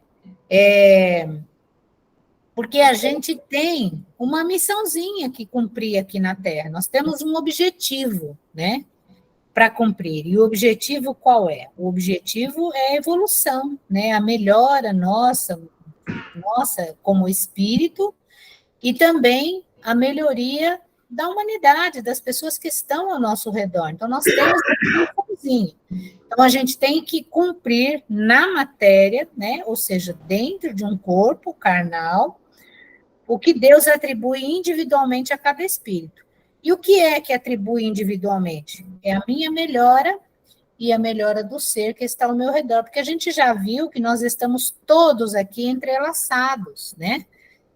Porque a gente tem uma missãozinha que cumprir aqui na Terra, nós temos um objetivo, né? Para cumprir. E o objetivo qual é? O objetivo é a evolução, né? A melhora nossa como espírito e também a melhoria da humanidade, das pessoas que estão ao nosso redor. Então, nós temos um missãozinho. Então, a gente tem que cumprir na matéria, né? Ou seja, dentro de um corpo carnal, o que Deus atribui individualmente a cada espírito. E o que é que atribui individualmente? É a minha melhora e a melhora do ser que está ao meu redor, porque a gente já viu que nós estamos todos aqui entrelaçados, né?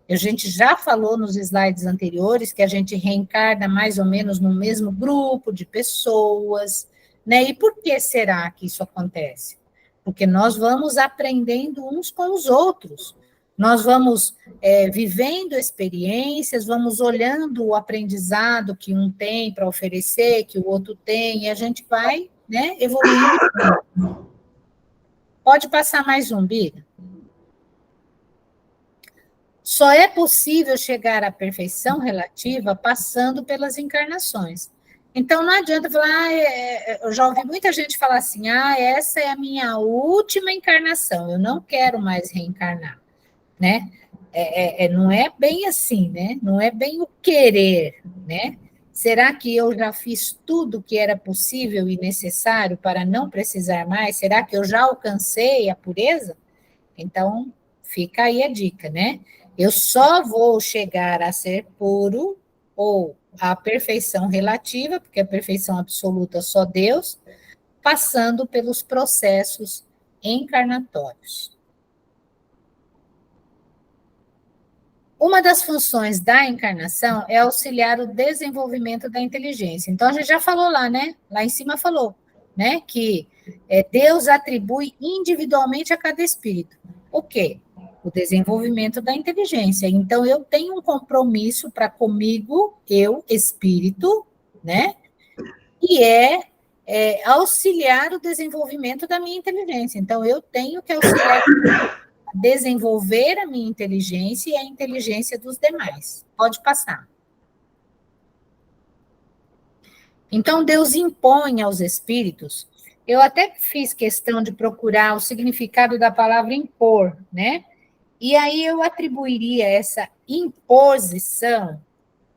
A gente já falou nos slides anteriores que a gente reencarna mais ou menos no mesmo grupo de pessoas, né? E por que será que isso acontece? Porque nós vamos aprendendo uns com os outros. Nós vamos vivendo experiências, vamos olhando o aprendizado que um tem para oferecer, que o outro tem, e a gente vai, né, evoluindo. Pode passar mais um, Bira? só é possível chegar à perfeição relativa passando pelas encarnações. Então, não adianta falar, eu já ouvi muita gente falar assim, essa é a minha última encarnação, eu não quero mais reencarnar, né? Não é bem assim, né? Não é bem o querer, né? Será que eu já fiz tudo que era possível e necessário para não precisar mais? Será que eu já alcancei a pureza? Então, fica aí a dica, né? Eu só vou chegar a ser puro ou a perfeição relativa, porque a perfeição absoluta só Deus, passando pelos processos encarnatórios. Uma das funções da encarnação é auxiliar o desenvolvimento da inteligência. Então, a gente já falou lá, né? Lá em cima falou, né? Que Deus atribui individualmente a cada espírito. O quê? O desenvolvimento da inteligência. Então, eu tenho um compromisso para comigo, eu, espírito, né? E auxiliar o desenvolvimento da minha inteligência. Então, eu tenho que auxiliar desenvolver a minha inteligência e a inteligência dos demais. Pode passar. Então, Deus impõe aos espíritos. Eu até fiz questão de procurar o significado da palavra impor, né? E aí eu atribuiria essa imposição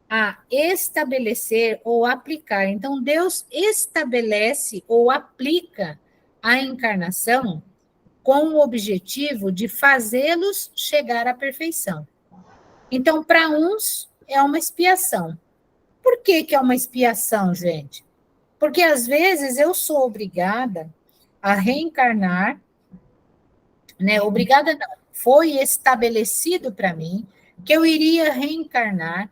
a estabelecer ou aplicar. Então, Deus estabelece ou aplica a encarnação com o objetivo de fazê-los chegar à perfeição. Então, para uns, é uma expiação. Por que é uma expiação, gente? Porque, às vezes, eu sou obrigada a reencarnar, né? Obrigada não, foi estabelecido para mim que eu iria reencarnar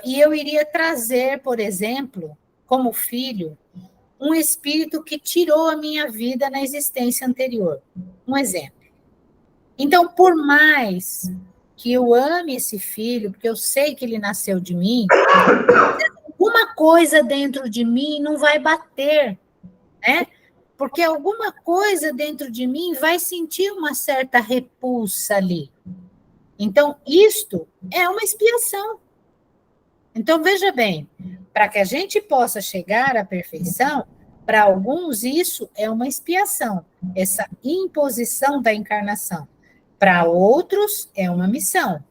e eu iria trazer, por exemplo, como filho, um espírito que tirou a minha vida na existência anterior. Um exemplo. Então, por mais que eu ame esse filho, porque eu sei que ele nasceu de mim, alguma coisa dentro de mim não vai bater, né? Porque alguma coisa dentro de mim vai sentir uma certa repulsa ali. Então, isto é uma expiação. Então, veja bem, para que a gente possa chegar à perfeição, para alguns isso é uma expiação, essa imposição da encarnação. Para outros é uma missão.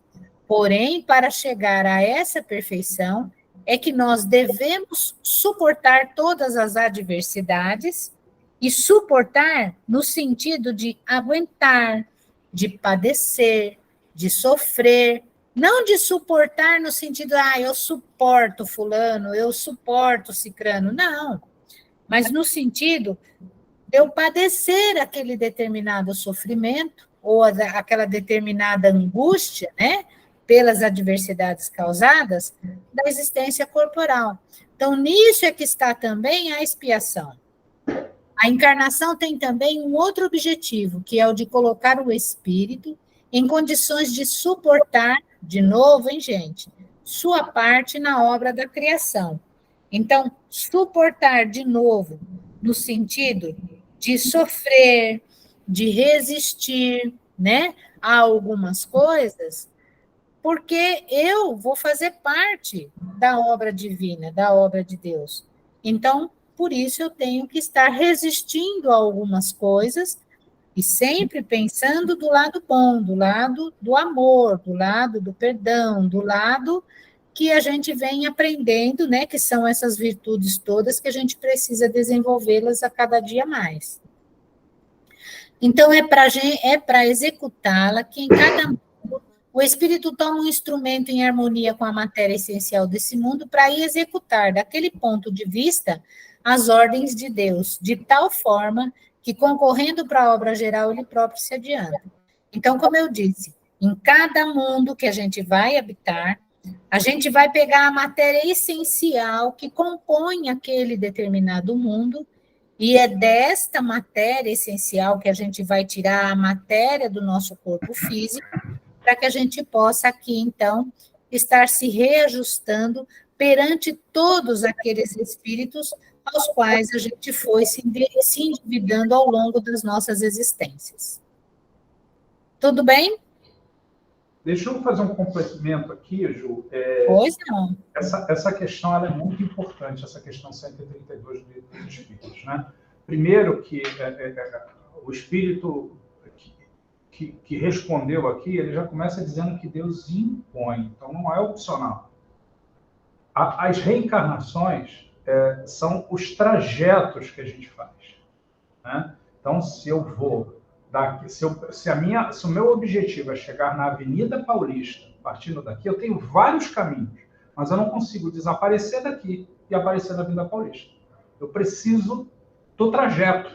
Porém, para chegar a essa perfeição, é que nós devemos suportar todas as adversidades e suportar no sentido de aguentar, de padecer, de sofrer, não de suportar no sentido, eu suporto fulano, eu suporto cicrano, não. Mas no sentido de eu padecer aquele determinado sofrimento ou aquela determinada angústia, né, pelas adversidades causadas da existência corporal. Então, nisso é que está também a expiação. A encarnação tem também um outro objetivo, que é o de colocar o espírito em condições de suportar, de novo, hein, gente, sua parte na obra da criação. Então, suportar de novo, no sentido de sofrer, de resistir, né, a algumas coisas, porque eu vou fazer parte da obra divina, da obra de Deus. Então, por isso eu tenho que estar resistindo a algumas coisas e sempre pensando do lado bom, do lado do amor, do lado do perdão, do lado que a gente vem aprendendo, né, que são essas virtudes todas que a gente precisa desenvolvê-las a cada dia mais. Então, é para executá-la que em cada mundo o espírito toma um instrumento em harmonia com a matéria essencial desse mundo para ir executar, daquele ponto de vista, as ordens de Deus, de tal forma que, concorrendo para a obra geral, ele próprio se adianta. Então, como eu disse, em cada mundo que a gente vai habitar, a gente vai pegar a matéria essencial que compõe aquele determinado mundo, e é desta matéria essencial que a gente vai tirar a matéria do nosso corpo físico, para que a gente possa aqui, então, estar se reajustando perante todos aqueles espíritos aos quais a gente foi se endividando ao longo das nossas existências. Tudo bem? Deixa eu fazer um complemento aqui, Ju. Pois não. Essa questão ela é muito importante, essa questão 132 do Livro dos Espíritos, né? Primeiro que o Espírito que respondeu aqui, ele já começa dizendo que Deus impõe, então não é opcional. As reencarnações são os trajetos que a gente faz, né? Então, se eu vou daqui, se o meu objetivo é chegar na Avenida Paulista, partindo daqui, eu tenho vários caminhos, mas eu não consigo desaparecer daqui e aparecer na Avenida Paulista. Eu preciso do trajeto,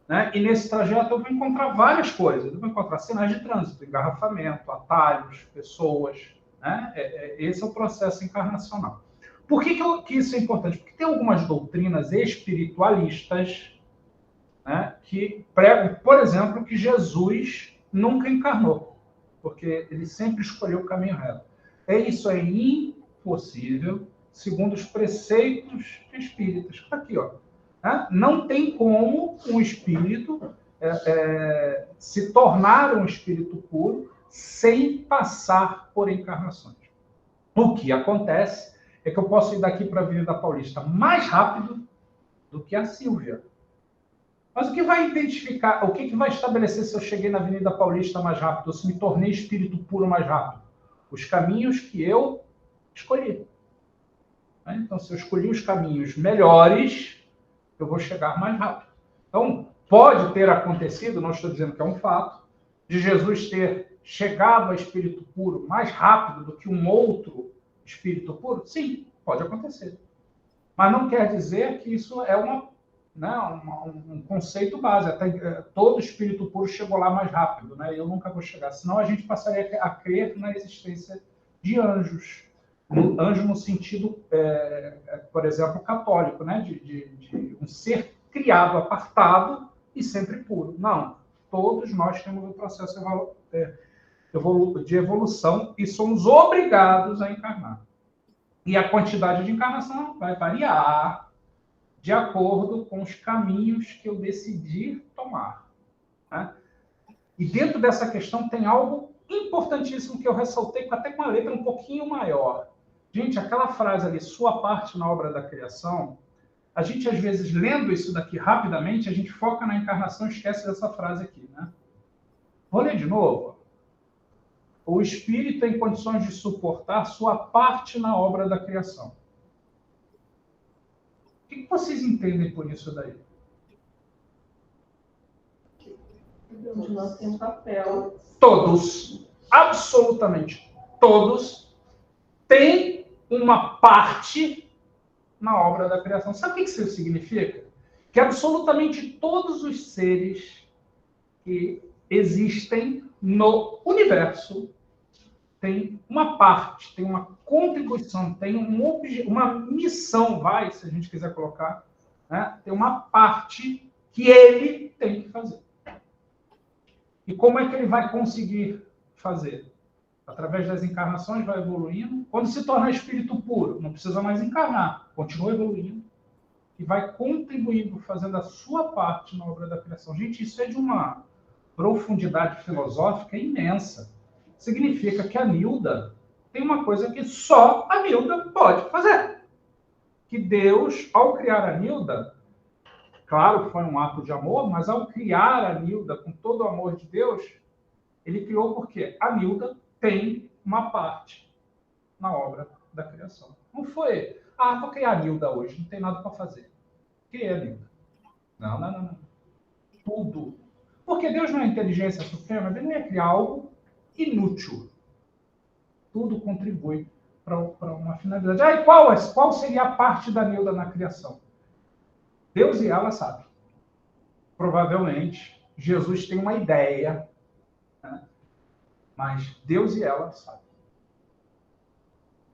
né? E nesse trajeto eu vou encontrar várias coisas. Eu vou encontrar sinais de trânsito, engarrafamento, atalhos, pessoas, né? Esse é o processo encarnacional. Por que isso é importante? Porque tem algumas doutrinas espiritualistas, né, que pregam, por exemplo, que Jesus nunca encarnou, porque ele sempre escolheu o caminho reto. Isso é impossível, segundo os preceitos espíritas. Está aqui, ó. Não tem como um espírito se tornar um espírito puro sem passar por encarnações. O que acontece é que eu posso ir daqui para a Avenida Paulista mais rápido do que a Sílvia. Mas o que vai identificar, o que vai estabelecer se eu cheguei na Avenida Paulista mais rápido, ou se me tornei espírito puro mais rápido? Os caminhos que eu escolhi. Então, se eu escolhi os caminhos melhores, eu vou chegar mais rápido. Então, pode ter acontecido, não estou dizendo que é um fato, de Jesus ter chegado a espírito puro mais rápido do que um outro espírito puro? Sim, pode acontecer. Mas não quer dizer que isso é um conceito base. Todo espírito puro chegou lá mais rápido, né? Eu nunca vou chegar. Senão a gente passaria a crer na existência de anjos. Anjo no sentido, por exemplo, católico, né? De um ser criado, apartado e sempre puro. Não. Todos nós temos um processo de evolução e somos obrigados a encarnar. E a quantidade de encarnação vai variar de acordo com os caminhos que eu decidi tomar, né? E dentro dessa questão tem algo importantíssimo que eu ressaltei até com a letra um pouquinho maior. Gente, aquela frase ali, sua parte na obra da criação, a gente às vezes lendo isso daqui rapidamente, a gente foca na encarnação e esquece dessa frase aqui, né? Vou ler de novo. O espírito tem condições de suportar sua parte na obra da criação. O que vocês entendem por isso daí? Todos nós temos papel. Todos, absolutamente todos, têm uma parte na obra da criação. Sabe o que isso significa? Que absolutamente todos os seres que existem no universo têm uma parte, têm uma contribuição, têm uma missão, se a gente quiser colocar, né? Tem uma parte que ele tem que fazer. E como é que ele vai conseguir fazer? Através das encarnações, vai evoluindo. Quando se torna espírito puro, não precisa mais encarnar, continua evoluindo e vai contribuindo, fazendo a sua parte na obra da criação. Gente, isso é de uma profundidade filosófica imensa. Significa que a Nilda tem uma coisa que só a Nilda pode fazer. Que Deus, ao criar a Nilda, claro, foi um ato de amor, mas ao criar a Nilda com todo o amor de Deus, ele criou porque a Nilda tem uma parte na obra da criação. Não foi, vou criar a Nilda hoje, não tem nada para fazer. Quem é a Nilda? Não. Tudo. Porque Deus não é inteligência suprema, ele não ia criar algo inútil. Tudo contribui para uma finalidade. E qual seria a parte da Nilda na criação? Deus e ela sabem. Provavelmente, Jesus tem uma ideia, né? Mas Deus e ela sabem.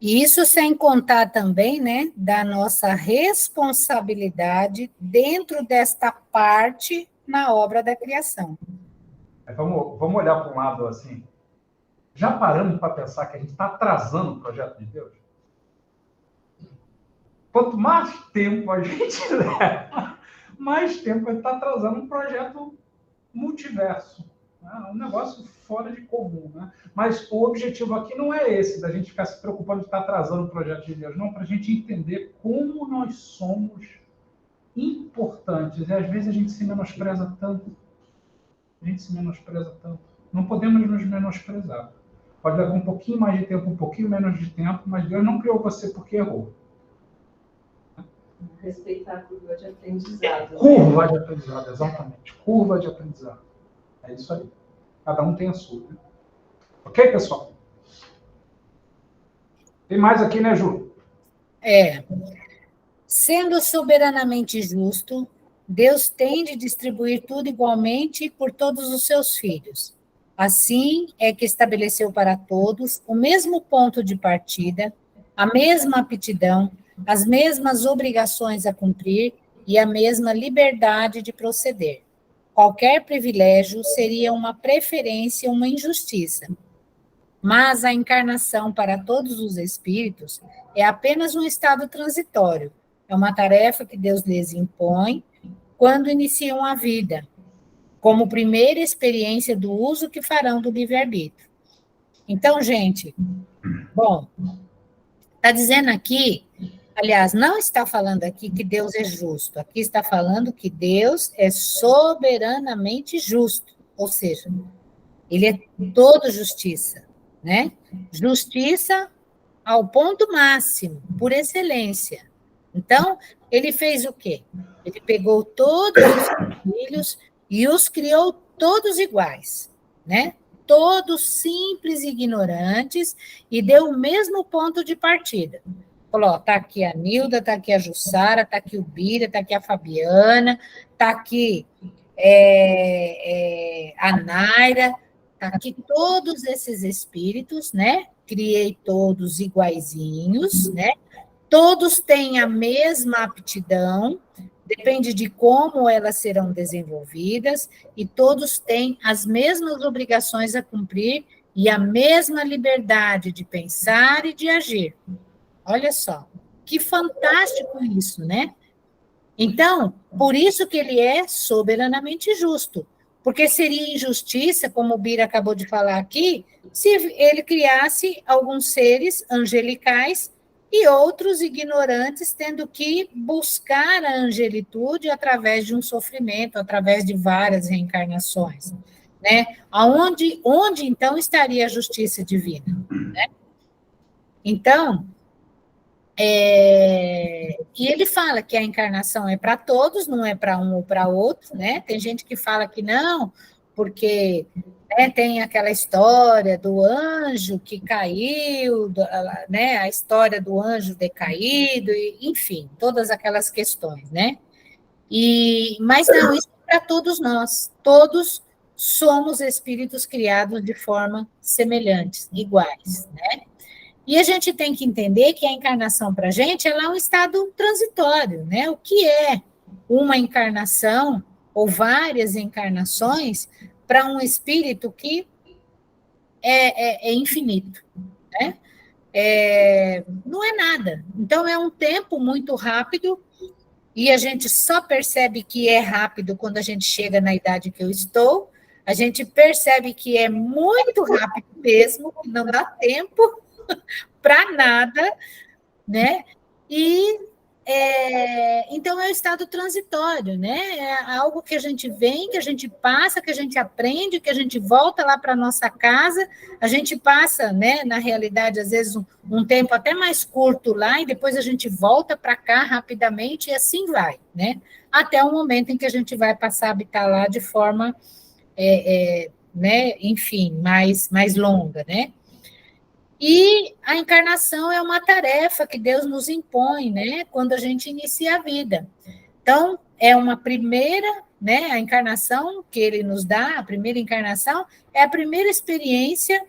Isso sem contar também, né, da nossa responsabilidade dentro desta parte na obra da criação. Vamos olhar para um lado assim. Já paramos para pensar que a gente está atrasando o projeto de Deus? Quanto mais tempo a gente leva, mais tempo a gente está atrasando um projeto multiverso. É um negócio fora de comum, né? Mas o objetivo aqui não é esse, da gente ficar se preocupando de estar atrasando o projeto de Deus, não, para a gente entender como nós somos importantes. E às vezes a gente se menospreza tanto. A gente se menospreza tanto. Não podemos nos menosprezar. Pode levar um pouquinho mais de tempo, um pouquinho menos de tempo, mas Deus não criou você porque errou. Respeitar a curva de aprendizado. Curva de aprendizado, exatamente. Curva de aprendizado. É isso aí. Cada um tem a sua. Né? Ok, pessoal? Tem mais aqui, né, Ju? Sendo soberanamente justo, Deus tem de distribuir tudo igualmente por todos os seus filhos. Assim é que estabeleceu para todos o mesmo ponto de partida, a mesma aptidão, as mesmas obrigações a cumprir e a mesma liberdade de proceder. Qualquer privilégio seria uma preferência, uma injustiça. Mas a encarnação para todos os espíritos é apenas um estado transitório. É uma tarefa que Deus lhes impõe quando iniciam a vida, como primeira experiência do uso que farão do livre-arbítrio. Então, gente, bom, está dizendo aqui, aliás, não está falando aqui que Deus é justo, aqui está falando que Deus é soberanamente justo, ou seja, ele é todo justiça, né? Justiça ao ponto máximo, por excelência. Então, ele fez o quê? Ele pegou todos os filhos e os criou todos iguais, né? Todos simples e ignorantes, e deu o mesmo ponto de partida. Falou, ó, tá aqui a Nilda, tá aqui a Jussara, tá aqui o Bira, tá aqui a Fabiana, tá aqui a Naira, tá aqui todos esses espíritos, né? Criei todos iguaizinhos, né? Todos têm a mesma aptidão, depende de como elas serão desenvolvidas, e todos têm as mesmas obrigações a cumprir e a mesma liberdade de pensar e de agir. Olha só, que fantástico isso, né? Então, por isso que ele é soberanamente justo, porque seria injustiça, como o Bira acabou de falar aqui, se ele criasse alguns seres angelicais e outros ignorantes tendo que buscar a angelitude através de um sofrimento, através de várias reencarnações, né? Onde então estaria a justiça divina, né? Então, e ele fala que a encarnação é para todos, não é para um ou para outro, né? Tem gente que fala que não, porque tem aquela história do anjo que caiu, né? A história do anjo decaído, enfim, todas aquelas questões, né? Mas não, isso é para todos nós, todos somos espíritos criados de forma semelhantes, iguais, né? E a gente tem que entender que a encarnação para a gente ela é um estado transitório, né? O que é uma encarnação ou várias encarnações para um espírito que é infinito, né? Não é nada. Então, é um tempo muito rápido e a gente só percebe que é rápido quando a gente chega na idade que eu estou, a gente percebe que é muito rápido mesmo, que não dá tempo para nada, né? Então é o estado transitório, né? É algo que a gente vem, que a gente passa, que a gente aprende, que a gente volta lá para a nossa casa, a gente passa, né, na realidade, às vezes, um tempo até mais curto lá, e depois a gente volta para cá rapidamente, e assim vai, né? Até o momento em que a gente vai passar a habitar lá de forma, né, enfim, mais longa, né? E a encarnação é uma tarefa que Deus nos impõe, né, quando a gente inicia a vida. Então, é uma primeira, né, a encarnação que ele nos dá, a primeira encarnação, é a primeira experiência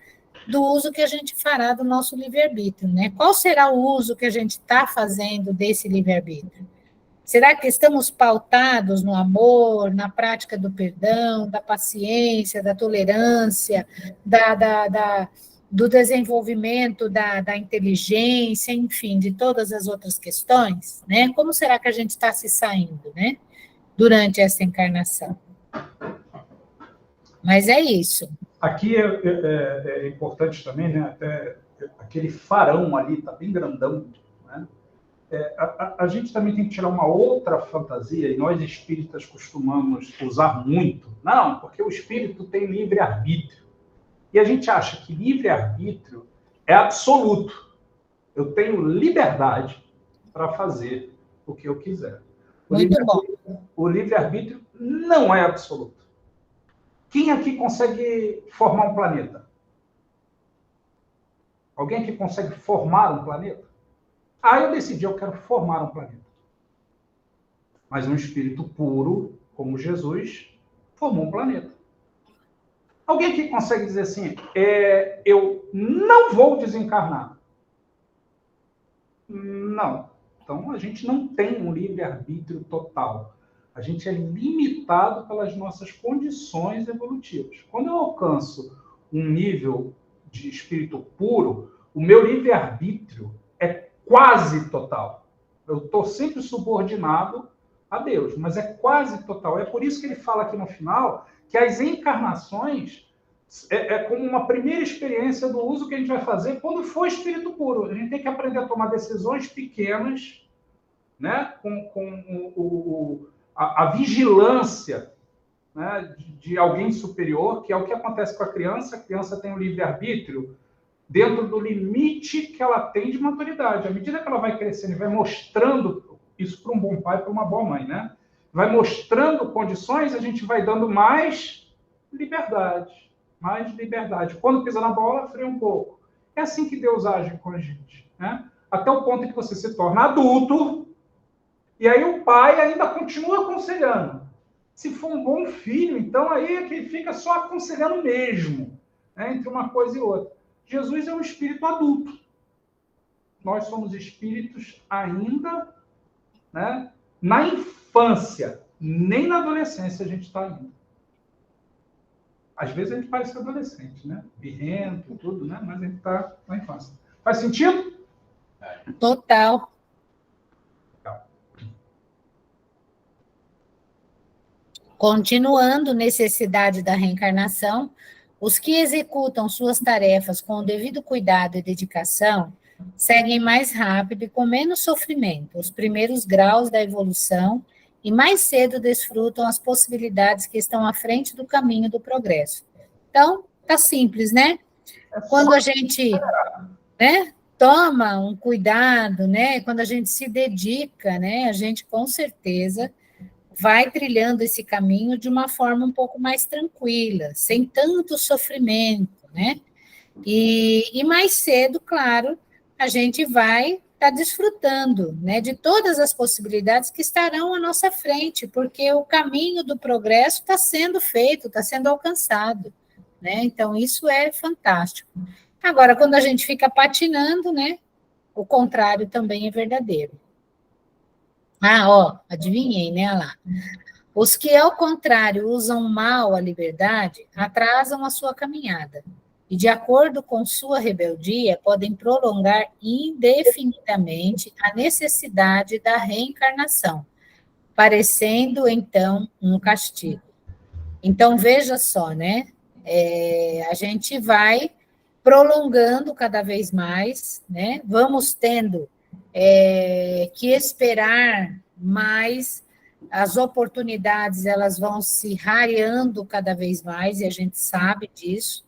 do uso que a gente fará do nosso livre-arbítrio, né? Qual será o uso que a gente está fazendo desse livre-arbítrio? Será que estamos pautados no amor, na prática do perdão, da paciência, da tolerância, do desenvolvimento da inteligência, enfim, de todas as outras questões, né? Como será que a gente está se saindo, né? Durante essa encarnação? Mas é isso. Aqui é importante também, né? Até aquele farão ali está bem grandão, né? A gente também tem que tirar uma outra fantasia, e nós espíritas costumamos usar muito. Não, porque o espírito tem livre-arbítrio. E a gente acha que livre-arbítrio é absoluto. Eu tenho liberdade para fazer o que eu quiser. Muito bom. O livre-arbítrio não é absoluto. Quem aqui consegue formar um planeta? Alguém aqui consegue formar um planeta? Eu decidi, eu quero formar um planeta. Mas um espírito puro, como Jesus, formou um planeta. Alguém aqui consegue dizer assim, eu não vou desencarnar? Não. Então, a gente não tem um livre-arbítrio total. A gente é limitado pelas nossas condições evolutivas. Quando eu alcanço um nível de espírito puro, o meu livre-arbítrio é quase total. Eu estou sempre subordinado a Deus, mas é quase total. É por isso que ele fala aqui no final que as encarnações é como uma primeira experiência do uso que a gente vai fazer quando for espírito puro. A gente tem que aprender a tomar decisões pequenas, né, com a vigilância, né, de alguém superior, que é o que acontece com a criança. A criança tem o livre-arbítrio dentro do limite que ela tem de maturidade. À medida que ela vai crescendo e vai mostrando, isso para um bom pai, para uma boa mãe, né? Vai mostrando condições, a gente vai dando mais liberdade. Mais liberdade. Quando pisa na bola, freia um pouco. É assim que Deus age com a gente, né? Até o ponto em que você se torna adulto, e aí o pai ainda continua aconselhando. Se for um bom filho, então aí é que ele fica só aconselhando mesmo, né, entre uma coisa e outra. Jesus é um espírito adulto. Nós somos espíritos ainda, né, na infância. Nem na adolescência a gente está ainda. Às vezes a gente parece adolescente, né? Birrento, tudo, né? Mas a gente está na infância. Faz sentido? Total. Continuando necessidade da reencarnação, os que executam suas tarefas com o devido cuidado e dedicação seguem mais rápido e com menos sofrimento os primeiros graus da evolução e mais cedo desfrutam as possibilidades que estão à frente do caminho do progresso. Então, tá simples, né? Quando a gente, né, toma um cuidado, né, quando a gente se dedica, né, a gente com certeza vai trilhando esse caminho de uma forma um pouco mais tranquila, sem tanto sofrimento, né? E mais cedo, claro, a gente vai estar desfrutando, né, de todas as possibilidades que estarão à nossa frente, porque o caminho do progresso está sendo feito, está sendo alcançado, né? Então, isso é fantástico. Agora, quando a gente fica patinando, né, o contrário também é verdadeiro. Adivinhei, né? Olha lá. Os que, ao contrário, usam mal a liberdade, atrasam a sua caminhada e, de acordo com sua rebeldia, podem prolongar indefinidamente a necessidade da reencarnação, parecendo, então, um castigo. Então, veja só, né? A gente vai prolongando cada vez mais, né? Vamos tendo que esperar mais, as oportunidades elas vão se rareando cada vez mais, e a gente sabe disso,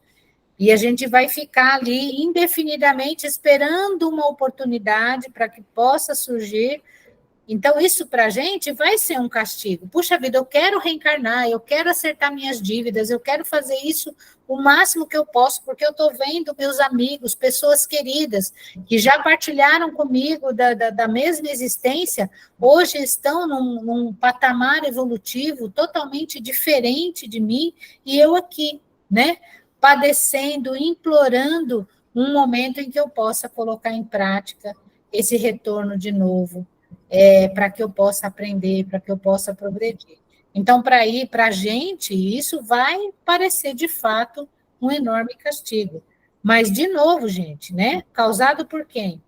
e a gente vai ficar ali indefinidamente esperando uma oportunidade para que possa surgir. Então, isso para a gente vai ser um castigo. Puxa vida, eu quero reencarnar, eu quero acertar minhas dívidas, eu quero fazer isso o máximo que eu posso, porque eu estou vendo meus amigos, pessoas queridas, que já partilharam comigo da mesma existência, hoje estão num patamar evolutivo totalmente diferente de mim, e eu aqui, né, padecendo, implorando um momento em que eu possa colocar em prática esse retorno de novo, para que eu possa aprender, para que eu possa progredir. Então, para a gente, isso vai parecer, de fato, um enorme castigo. Mas, de novo, gente, né? Causado por quem?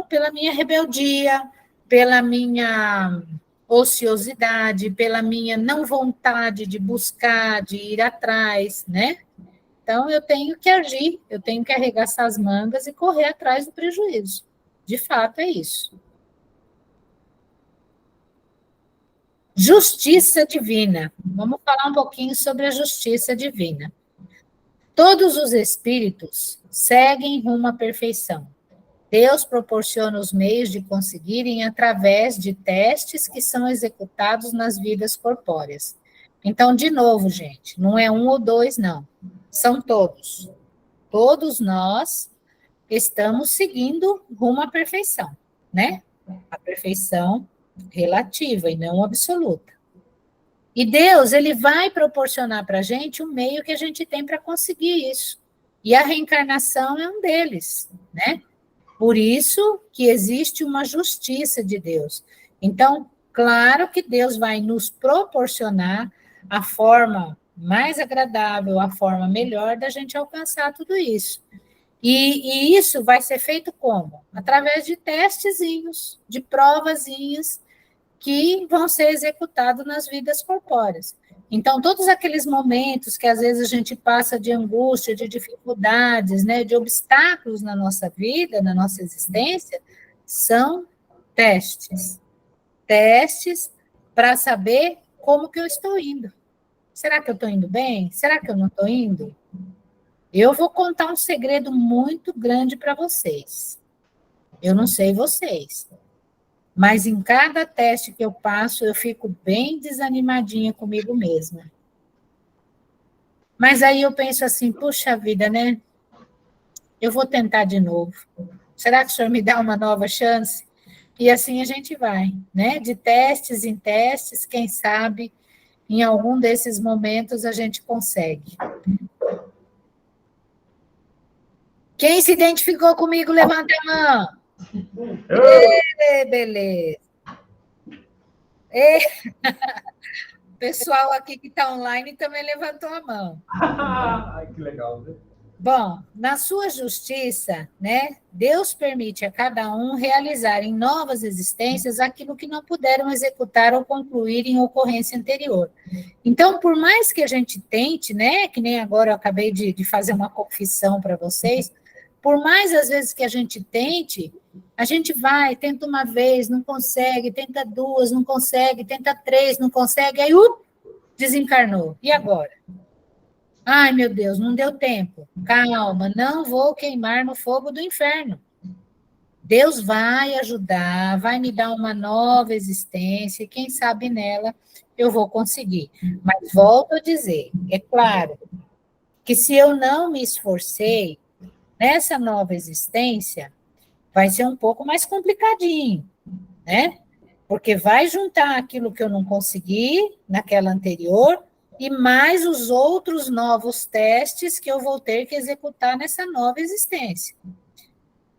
Pela minha rebeldia, pela minha ociosidade, pela minha não vontade de buscar, de ir atrás, né? Então, eu tenho que agir, eu tenho que arregaçar as mangas e correr atrás do prejuízo. De fato, é isso. Justiça divina. Vamos falar um pouquinho sobre a justiça divina. Todos os espíritos seguem rumo à perfeição. Deus proporciona os meios de conseguirem através de testes que são executados nas vidas corpóreas. Então, de novo, gente, não é um ou dois, não. São todos. Todos nós estamos seguindo rumo à perfeição, né? A perfeição relativa e não absoluta. E Deus, ele vai proporcionar para a gente um meio que a gente tem para conseguir isso. E a reencarnação é um deles, né? Por isso que existe uma justiça de Deus. Então, claro que Deus vai nos proporcionar a forma mais agradável, a forma melhor da gente alcançar tudo isso. E isso vai ser feito como? Através de testezinhos, de provazinhas, que vão ser executados nas vidas corpóreas. Então, todos aqueles momentos que às vezes a gente passa de angústia, de dificuldades, né, de obstáculos na nossa vida, na nossa existência, são testes. Testes para saber como que eu estou indo. Será que eu estou indo bem? Será que eu não estou indo? Eu vou contar um segredo muito grande para vocês. Eu não sei vocês, mas em cada teste que eu passo, eu fico bem desanimadinha comigo mesma. Mas aí eu penso assim, puxa vida, né? Eu vou tentar de novo. Será que o senhor me dá uma nova chance? E assim a gente vai, né? De testes em testes, quem sabe, em algum desses momentos a gente consegue. Quem se identificou comigo, levanta a mão. Beleza. O pessoal aqui que está online também levantou a mão. Ai, que legal, né? Bom, na sua justiça, né, Deus permite a cada um realizar em novas existências aquilo que não puderam executar ou concluir em ocorrência anterior. Então, por mais que a gente tente, né, que nem agora eu acabei de fazer uma confissão para vocês, por mais às vezes que a gente tente, a gente vai, tenta uma vez, não consegue, tenta duas, não consegue, tenta três, não consegue, aí desencarnou. E agora? Ai, meu Deus, não deu tempo. Calma, não vou queimar no fogo do inferno. Deus vai ajudar, vai me dar uma nova existência, e quem sabe nela eu vou conseguir. Mas volto a dizer, é claro, que se eu não me esforcei, nessa nova existência, vai ser um pouco mais complicadinho, né? Porque vai juntar aquilo que eu não consegui naquela anterior e mais os outros novos testes que eu vou ter que executar nessa nova existência.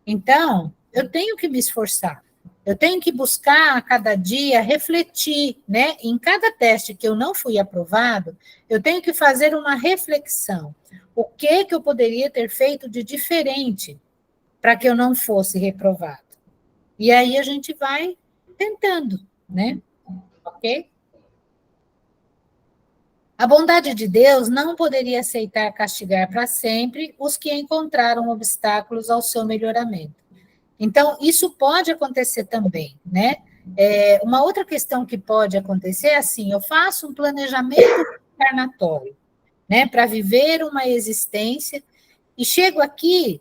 Então, eu tenho que me esforçar, eu tenho que buscar a cada dia refletir, né? Em cada teste que eu não fui aprovado, eu tenho que fazer uma reflexão. O que eu poderia ter feito de diferente para que eu não fosse reprovado? E aí a gente vai tentando, né? Ok? A bondade de Deus não poderia aceitar castigar para sempre os que encontraram obstáculos ao seu melhoramento. Então, isso pode acontecer também, né? Uma outra questão que pode acontecer é assim, eu faço um planejamento encarnatório, né, para viver uma existência, e chego aqui,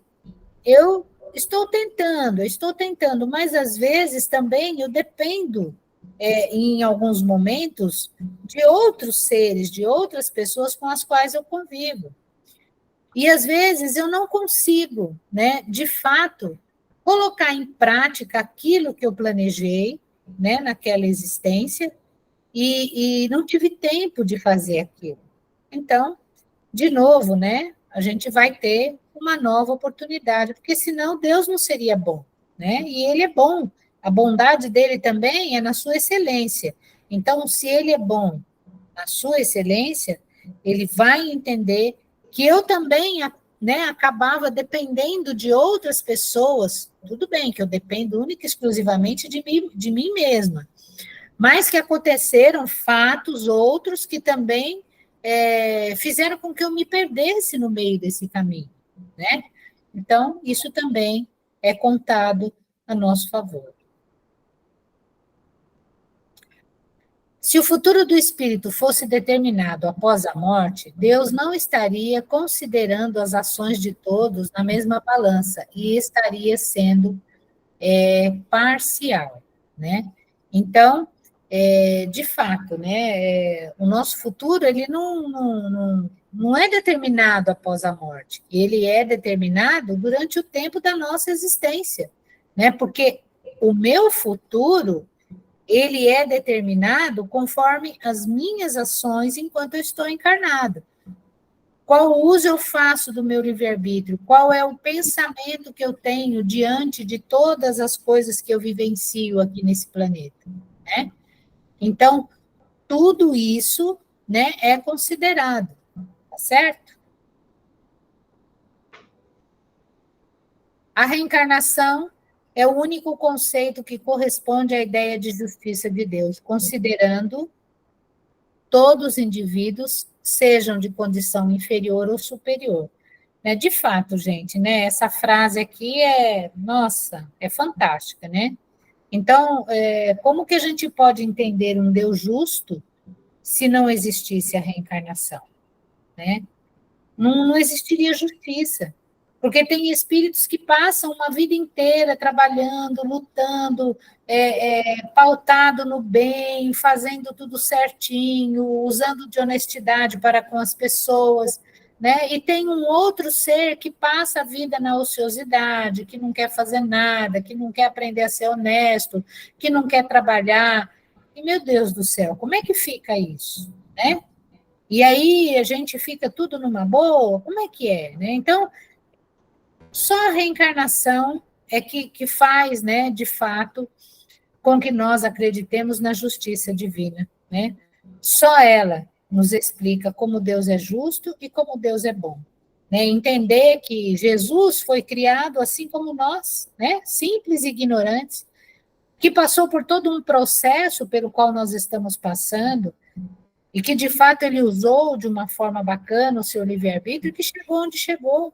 eu estou tentando, mas às vezes também eu dependo, em alguns momentos, de outros seres, de outras pessoas com as quais eu convivo. E às vezes eu não consigo, né, de fato, colocar em prática aquilo que eu planejei, né, naquela existência, e não tive tempo de fazer aquilo. Então, de novo, né, a gente vai ter uma nova oportunidade, porque senão Deus não seria bom, né? E Ele é bom, a bondade dele também é na sua excelência. Então, se Ele é bom na sua excelência, Ele vai entender que eu também, né, acabava dependendo de outras pessoas. Tudo bem que eu dependo única e exclusivamente de mim mesma, mas que aconteceram fatos outros que também fizeram com que eu me perdesse no meio desse caminho, né? Então, isso também é contado a nosso favor. Se o futuro do espírito fosse determinado após a morte, Deus não estaria considerando as ações de todos na mesma balança e estaria sendo parcial, né? Então, de fato, né, o nosso futuro ele não é determinado após a morte, ele é determinado durante o tempo da nossa existência, né? Porque o meu futuro ele é determinado conforme as minhas ações enquanto eu estou encarnado. Qual uso eu faço do meu livre-arbítrio? Qual é o pensamento que eu tenho diante de todas as coisas que eu vivencio aqui nesse planeta, né? Então, tudo isso, né, é considerado, tá certo? A reencarnação é o único conceito que corresponde à ideia de justiça de Deus, considerando todos os indivíduos, sejam de condição inferior ou superior. De fato, gente, né, essa frase aqui nossa, é fantástica, né? Então, como que a gente pode entender um Deus justo se não existisse a reencarnação, né? Não existiria justiça. Porque tem espíritos que passam uma vida inteira trabalhando, lutando, pautado no bem, fazendo tudo certinho, usando de honestidade para com as pessoas, né? E tem um outro ser que passa a vida na ociosidade, que não quer fazer nada, que não quer aprender a ser honesto, que não quer trabalhar. E, meu Deus do céu, como é que fica isso, né? E aí a gente fica tudo numa boa? Como é que é, né? Então, só a reencarnação é que faz, né, de fato, com que nós acreditemos na justiça divina, né? Só ela nos explica como Deus é justo e como Deus é bom, né? Entender que Jesus foi criado assim como nós, né? Simples e ignorantes, que passou por todo um processo pelo qual nós estamos passando e que, de fato, ele usou de uma forma bacana o seu livre-arbítrio e que chegou onde chegou.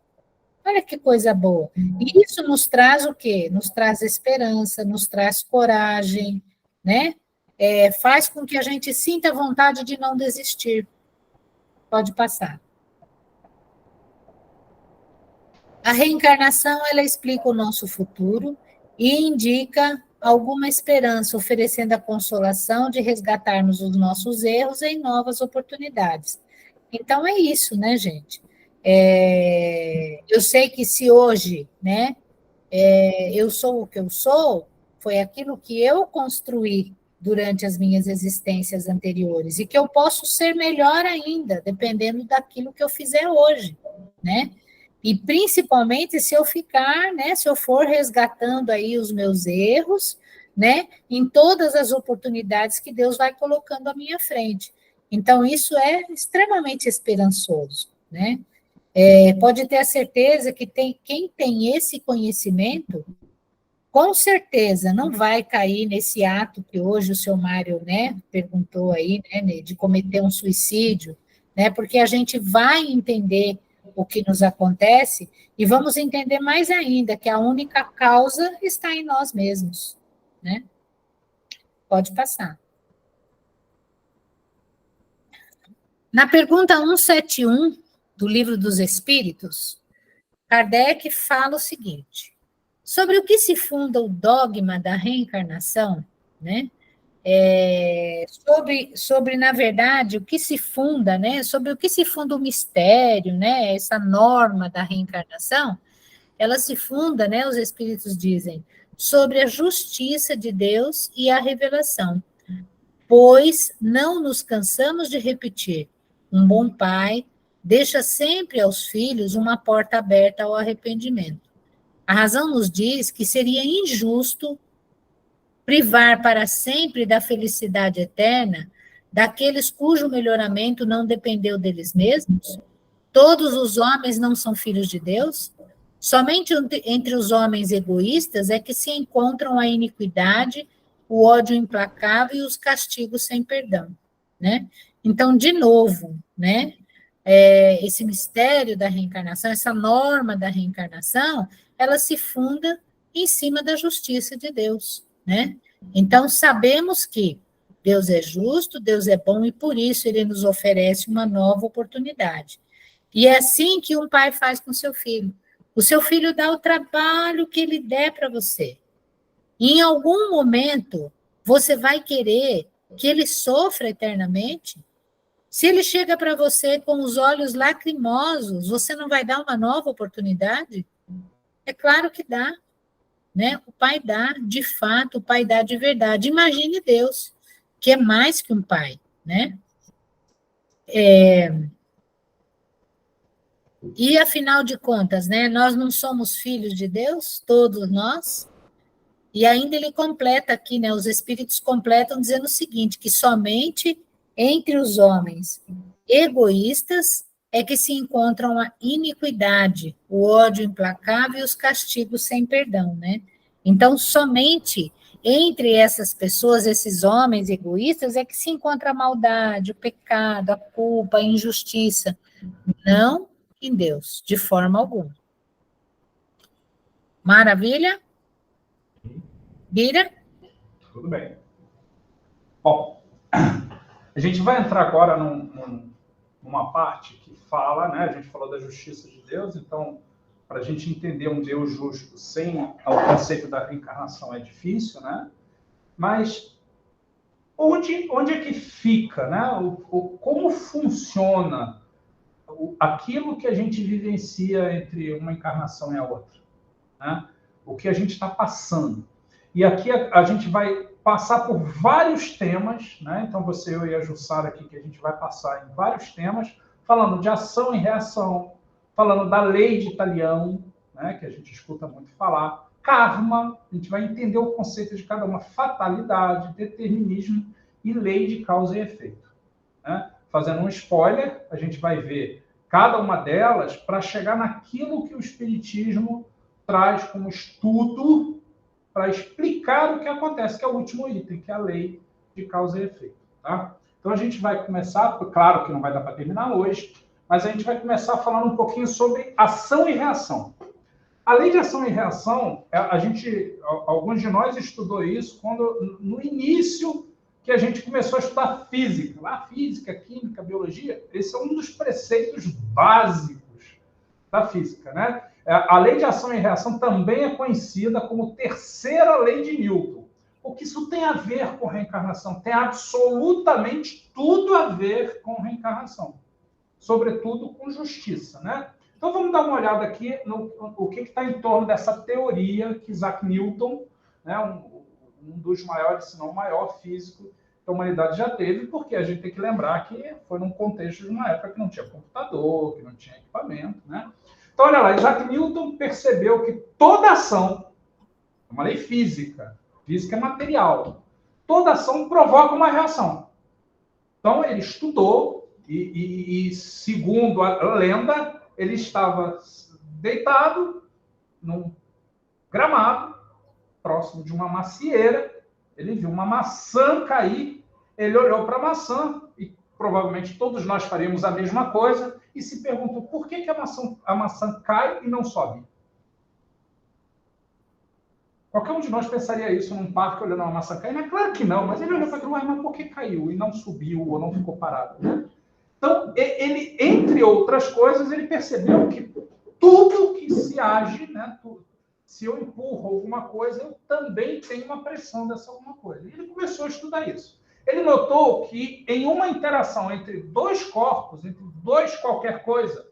Olha que coisa boa. E isso nos traz o quê? Nos traz esperança, nos traz coragem, né? Faz com que a gente sinta vontade de não desistir. Pode passar. A reencarnação, ela explica o nosso futuro e indica alguma esperança, oferecendo a consolação de resgatarmos os nossos erros em novas oportunidades. Então, é isso, né, gente? Eu sei que se hoje, né, eu sou o que eu sou, foi aquilo que eu construí durante as minhas existências anteriores, e que eu posso ser melhor ainda, dependendo daquilo que eu fizer hoje, né? E principalmente se eu ficar, né, se eu for resgatando aí os meus erros, né, em todas as oportunidades que Deus vai colocando à minha frente. Então, isso é extremamente esperançoso, né? Pode ter a certeza que quem tem esse conhecimento, com certeza não vai cair nesse ato que hoje o seu Mário, né, perguntou aí, né, de cometer um suicídio, né, porque a gente vai entender o que nos acontece e vamos entender mais ainda que a única causa está em nós mesmos, né? Pode passar. Na pergunta 171 do Livro dos Espíritos, Kardec fala o seguinte: sobre o que se funda o dogma da reencarnação, né? Sobre, na verdade, o que se funda, né? Sobre o que se funda o mistério, né? Essa norma da reencarnação, ela se funda, né? Os Espíritos dizem, sobre a justiça de Deus e a revelação, pois não nos cansamos de repetir: um bom pai deixa sempre aos filhos uma porta aberta ao arrependimento. A razão nos diz que seria injusto privar para sempre da felicidade eterna daqueles cujo melhoramento não dependeu deles mesmos. Todos os homens não são filhos de Deus? Somente entre os homens egoístas é que se encontram a iniquidade o ódio implacável e os castigos sem perdão, né? Então, de novo, né? Esse mistério da reencarnação, essa norma da reencarnação, ela se funda em cima da justiça de Deus, né? Então, sabemos que Deus é justo, Deus é bom, e por isso Ele nos oferece uma nova oportunidade. E é assim que um pai faz com seu filho. O seu filho dá o trabalho que ele der para você. E em algum momento, você vai querer que ele sofra eternamente? Se ele chega para você com os olhos lacrimosos, você não vai dar uma nova oportunidade? É claro que dá, né? O pai dá, de fato, o pai dá de verdade. Imagine Deus, que é mais que um pai, né? E, afinal de contas, né, nós não somos filhos de Deus, todos nós? E ainda ele completa aqui, né, os espíritos completam dizendo o seguinte, que somente entre os homens egoístas é que se encontram a iniquidade, o ódio implacável e os castigos sem perdão, né? Então, somente entre essas pessoas, esses homens egoístas, é que se encontra a maldade, o pecado, a culpa, a injustiça. Não em Deus, de forma alguma. Maravilha? Bira? Tudo bem. Bom, a gente vai entrar agora numa parte que fala, né? A gente falou da justiça de Deus, então, para a gente entender um Deus justo sem o conceito da reencarnação é difícil, né? Mas onde é que fica, né? Como funciona aquilo que a gente vivencia entre uma encarnação e a outra, né? O que a gente está passando. E aqui a gente vai passar por vários temas, né? Então você, eu e a Jussara aqui, que a gente vai passar em vários temas, falando de ação e reação, falando da lei de Talião, né? Que a gente escuta muito falar, karma, a gente vai entender o conceito de cada uma, fatalidade, determinismo e lei de causa e efeito, né? Fazendo um spoiler, a gente vai ver cada uma delas para chegar naquilo que o Espiritismo traz como estudo para explicar o que acontece, que é o último item, que é a lei de causa e efeito. Tá? Então a gente vai começar, claro que não vai dar para terminar hoje, mas a gente vai começar falando um pouquinho sobre ação e reação. A lei de ação e reação, alguns de nós estudou isso quando, no início que a gente começou a estudar física. Lá, física, química, biologia, esse é um dos preceitos básicos da física, né? A lei de ação e reação também é conhecida como terceira lei de Newton. O que isso tem a ver com reencarnação? Tem absolutamente tudo a ver com reencarnação. Sobretudo com justiça, né? Então vamos dar uma olhada aqui no que está em torno dessa teoria que Isaac Newton, né, um dos maiores, se não o maior físico que a humanidade já teve, porque a gente tem que lembrar que foi num contexto de uma época que não tinha computador, que não tinha equipamento, né? Então, olha lá, Isaac Newton percebeu que toda ação, é uma lei física, física é material, toda ação provoca uma reação. Então, ele estudou e segundo a lenda, ele estava deitado num gramado, próximo de uma macieira, ele viu uma maçã cair, ele olhou para a maçã, e provavelmente todos nós faríamos a mesma coisa, e se perguntou por que a maçã cai e não sobe. Qualquer um de nós pensaria isso num parque olhando uma maçã cair, mas claro que não, mas ele olhou para aquilo, mas por que caiu e não subiu ou não ficou parado? Né? Então, ele, entre outras coisas, ele percebeu que tudo que se age, né, se eu empurro alguma coisa, eu também tenho uma pressão dessa alguma coisa. E ele começou a estudar isso. Ele notou que em uma interação entre dois corpos, entre dois qualquer coisa,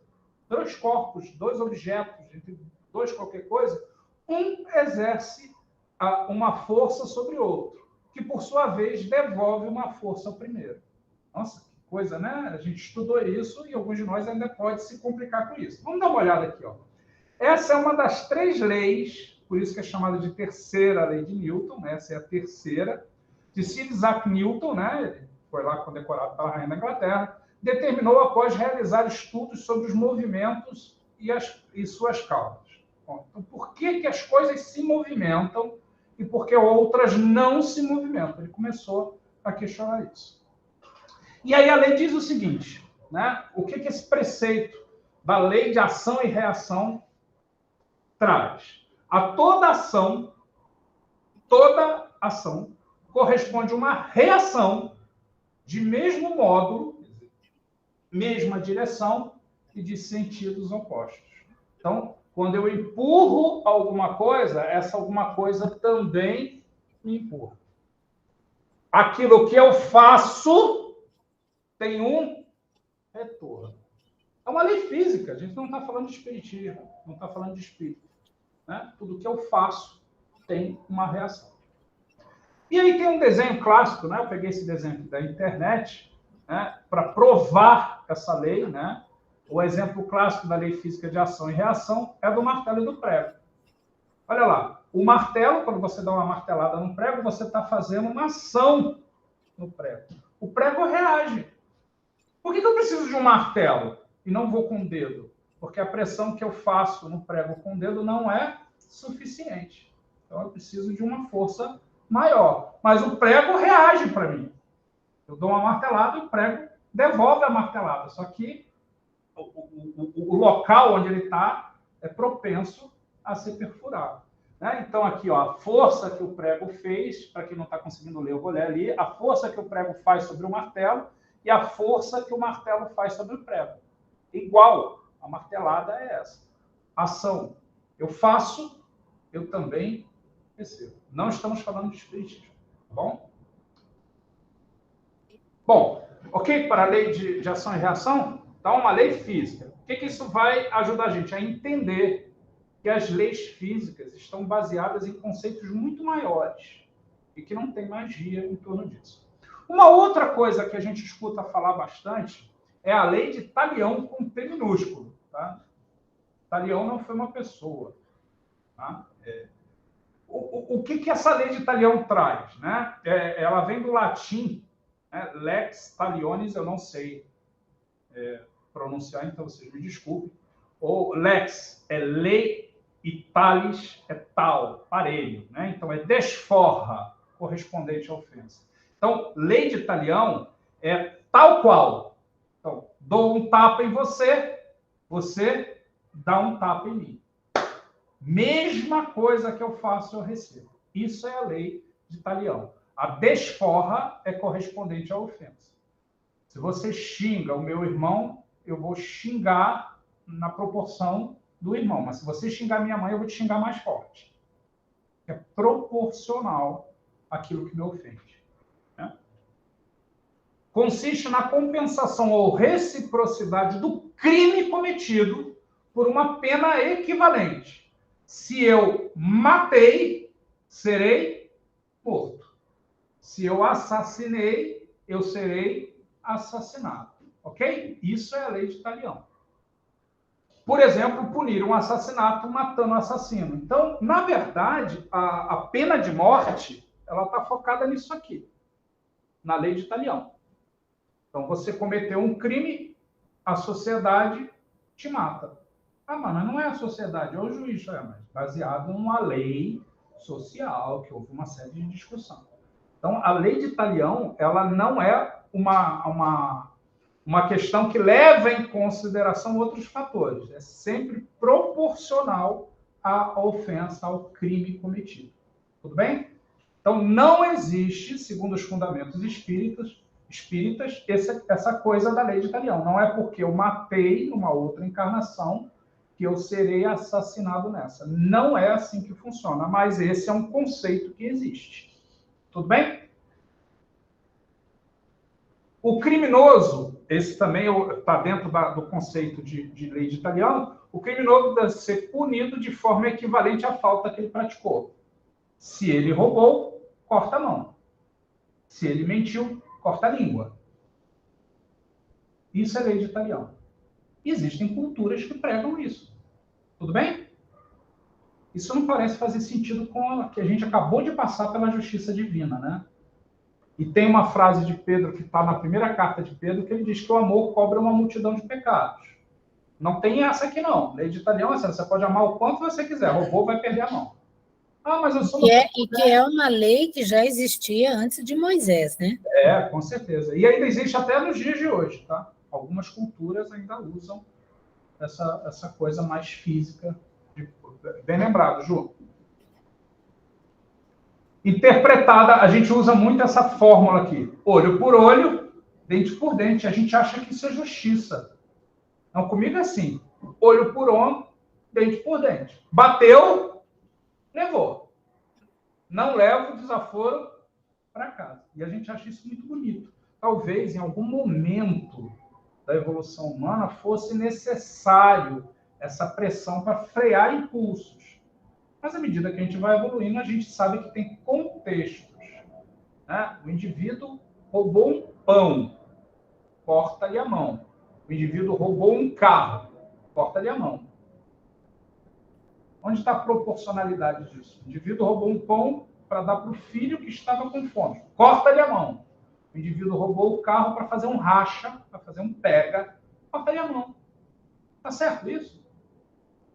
dois corpos, dois objetos, entre dois qualquer coisa, um exerce uma força sobre o outro, que por sua vez devolve uma força ao primeiro. Nossa, que coisa, né? A gente estudou isso e alguns de nós ainda pode se complicar com isso. Vamos dar uma olhada aqui, ó. Essa é uma das três leis, por isso que é chamada de terceira lei de Newton, né? Essa é a terceira, de Sir Isaac Newton, né? Ele foi lá condecorado pela Rainha da Inglaterra, determinou após realizar estudos sobre os movimentos e suas causas. Bom, então, por que as coisas se movimentam e por que outras não se movimentam. Ele começou a questionar isso. E aí a lei diz o seguinte, né? O que esse preceito da lei de ação e reação traz? A toda ação corresponde a uma reação de mesmo modo, mesma direção e de sentidos opostos. Então, quando eu empurro alguma coisa, essa alguma coisa também me empurra. Aquilo que eu faço tem um retorno. É uma lei física, a gente não está falando de espiritismo, não está falando de espírito. Né? Tudo que eu faço tem uma reação. E aí tem um desenho clássico, né? Eu peguei esse desenho aqui da internet, né? Para provar essa lei, né? O exemplo clássico da lei física de ação e reação é do martelo e do prego. Olha lá, o martelo, quando você dá uma martelada no prego, você está fazendo uma ação no prego. O prego reage. Por que eu preciso de um martelo e não vou com o dedo? Porque a pressão que eu faço no prego com o dedo não é suficiente. Então eu preciso de uma força maior. Mas o prego reage para mim. Eu dou uma martelada e o prego devolve a martelada. Só que o local onde ele está é propenso a ser perfurado. Né? Então, aqui, ó, a força que o prego fez, para quem não está conseguindo ler, eu vou ler ali, a força que o prego faz sobre o martelo e a força que o martelo faz sobre o prego. Igual, a martelada é essa. Ação. Eu faço, eu também recebo. Não estamos falando de espiritismo, tá bom? Bom, ok? Para a lei de ação e reação, tá uma lei física. O que isso vai ajudar a gente? A entender que as leis físicas estão baseadas em conceitos muito maiores e que não tem magia em torno disso. Uma outra coisa que a gente escuta falar bastante é a lei de Talião com T minúsculo. Tá? Talião não foi uma pessoa. Tá? O que essa lei de Talião traz? Né? Ela vem do latim, né? Lex talionis, eu não sei pronunciar, então vocês me desculpem. Ou lex é lei e talis é tal, parelho. Né? Então é desforra, correspondente à ofensa. Então, lei de Talião é tal qual. Então, dou um tapa em você, você dá um tapa em mim. Mesma coisa que eu faço, eu recebo. Isso é a lei de Talião. A desforra é correspondente à ofensa. Se você xinga o meu irmão, eu vou xingar na proporção do irmão. Mas se você xingar minha mãe, eu vou te xingar mais forte. É proporcional àquilo que me ofende. Né? Consiste na compensação ou reciprocidade do crime cometido por uma pena equivalente. Se eu matei, serei morto. Se eu assassinei, eu serei assassinado. Ok? Isso é a lei de Talião. Por exemplo, punir um assassinato matando um assassino. Então, na verdade, a pena de morte, ela está focada nisso aqui, na lei de Talião. Então, você cometeu um crime, a sociedade te mata. Ah, mas não é a sociedade, é o juiz, mas baseado numa lei social, que houve uma série de discussão. Então, a lei de Talião, ela não é uma questão que leva em consideração outros fatores. É sempre proporcional à ofensa, ao crime cometido. Tudo bem? Então, não existe, segundo os fundamentos espíritas, essa coisa da lei de Talião. Não é porque eu matei numa outra encarnação que eu serei assassinado nessa. Não é assim que funciona, mas esse é um conceito que existe. Tudo bem? O criminoso, esse também está dentro do conceito de lei de Talião, o criminoso deve ser punido de forma equivalente à falta que ele praticou. Se ele roubou, corta a mão. Se ele mentiu, corta a língua. Isso é lei de Talião. Existem culturas que pregam isso. Tudo bem? Isso não parece fazer sentido com o que a gente acabou de passar pela justiça divina, né? E tem uma frase de Pedro que está na primeira carta de Pedro, que ele diz que o amor cobre uma multidão de pecados. Não tem essa aqui, não. Lei de Talião é assim, você pode amar o quanto você quiser. Roubou, vai perder a mão. Ah, mas eu sou... E que é uma lei que já existia antes de Moisés, né? Com certeza. E ainda existe até nos dias de hoje, tá? Algumas culturas ainda usam essa coisa mais física. Bem lembrado, Ju. Interpretada, a gente usa muito essa fórmula aqui. Olho por olho, dente por dente. A gente acha que isso é justiça. Não, comigo é assim. Olho por olho, dente por dente. Bateu, levou. Não leva o desaforo para casa. E a gente acha isso muito bonito. Talvez, em algum momento da evolução humana, fosse necessário essa pressão para frear impulsos. Mas, à medida que a gente vai evoluindo, a gente sabe que tem contextos. Né? O indivíduo roubou um pão, corta-lhe a mão. O indivíduo roubou um carro, corta-lhe a mão. Onde está a proporcionalidade disso? O indivíduo roubou um pão para dar para o filho que estava com fome. Corta-lhe a mão. O indivíduo roubou o carro para fazer um racha, para fazer um pega. Corta-lhe a mão. Está certo isso?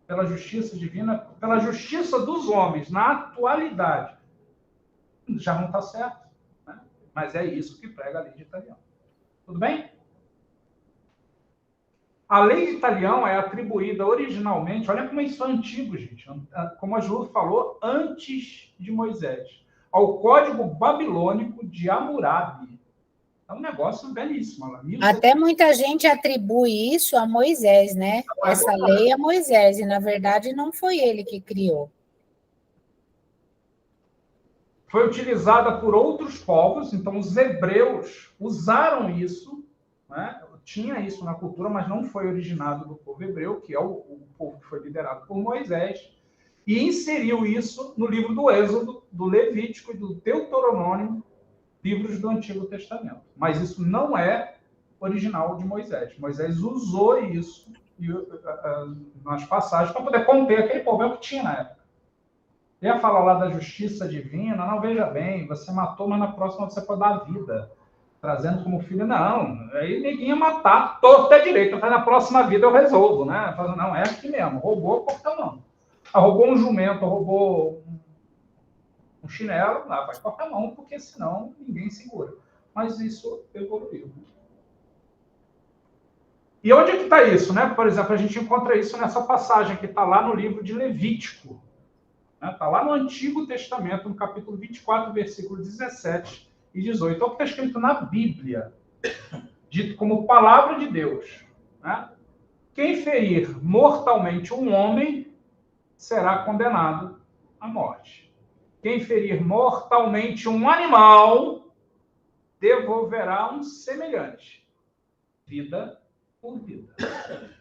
Pela justiça divina, pela justiça dos homens, na atualidade. Já não está certo. Né? Mas é isso que prega a lei de Italião. Tudo bem? A lei de Italião é atribuída originalmente, olha como isso é antigo, gente, como a Ju falou, antes de Moisés, ao Código Babilônico de Hammurabi. É um negócio belíssimo. Até muita gente atribui isso a Moisés, né? Essa lei a Moisés, e na verdade não foi ele que criou. Foi utilizada por outros povos, então os hebreus usaram isso, né? Tinha isso na cultura, mas não foi originado do povo hebreu, que é o povo que foi liderado por Moisés, e inseriu isso no livro do Êxodo, do Levítico e do Deuteronômio, livros do Antigo Testamento. Mas isso não é original de Moisés. Moisés usou isso nas passagens para poder conter aquele problema que tinha na época. Ele ia falar lá da justiça divina, não, veja bem, você matou, mas na próxima você pode dar a vida. Trazendo como filho, não, aí ninguém ia matar, torto é direito, mas na próxima vida eu resolvo, né? Falando, não, é aqui mesmo, roubou, corta a mão. Roubou um jumento, roubou um chinelo, vai cortar a mão, porque senão ninguém segura. Mas isso evoluiu. E onde é que está isso, né? Por exemplo, a gente encontra isso nessa passagem que está lá no livro de Levítico. Está lá no Antigo Testamento, no capítulo 24, versículo 17 e 18. É o que está escrito na Bíblia, dito como palavra de Deus. Né? Quem ferir mortalmente um homem será condenado à morte. Quem ferir mortalmente um animal devolverá um semelhante, vida por vida.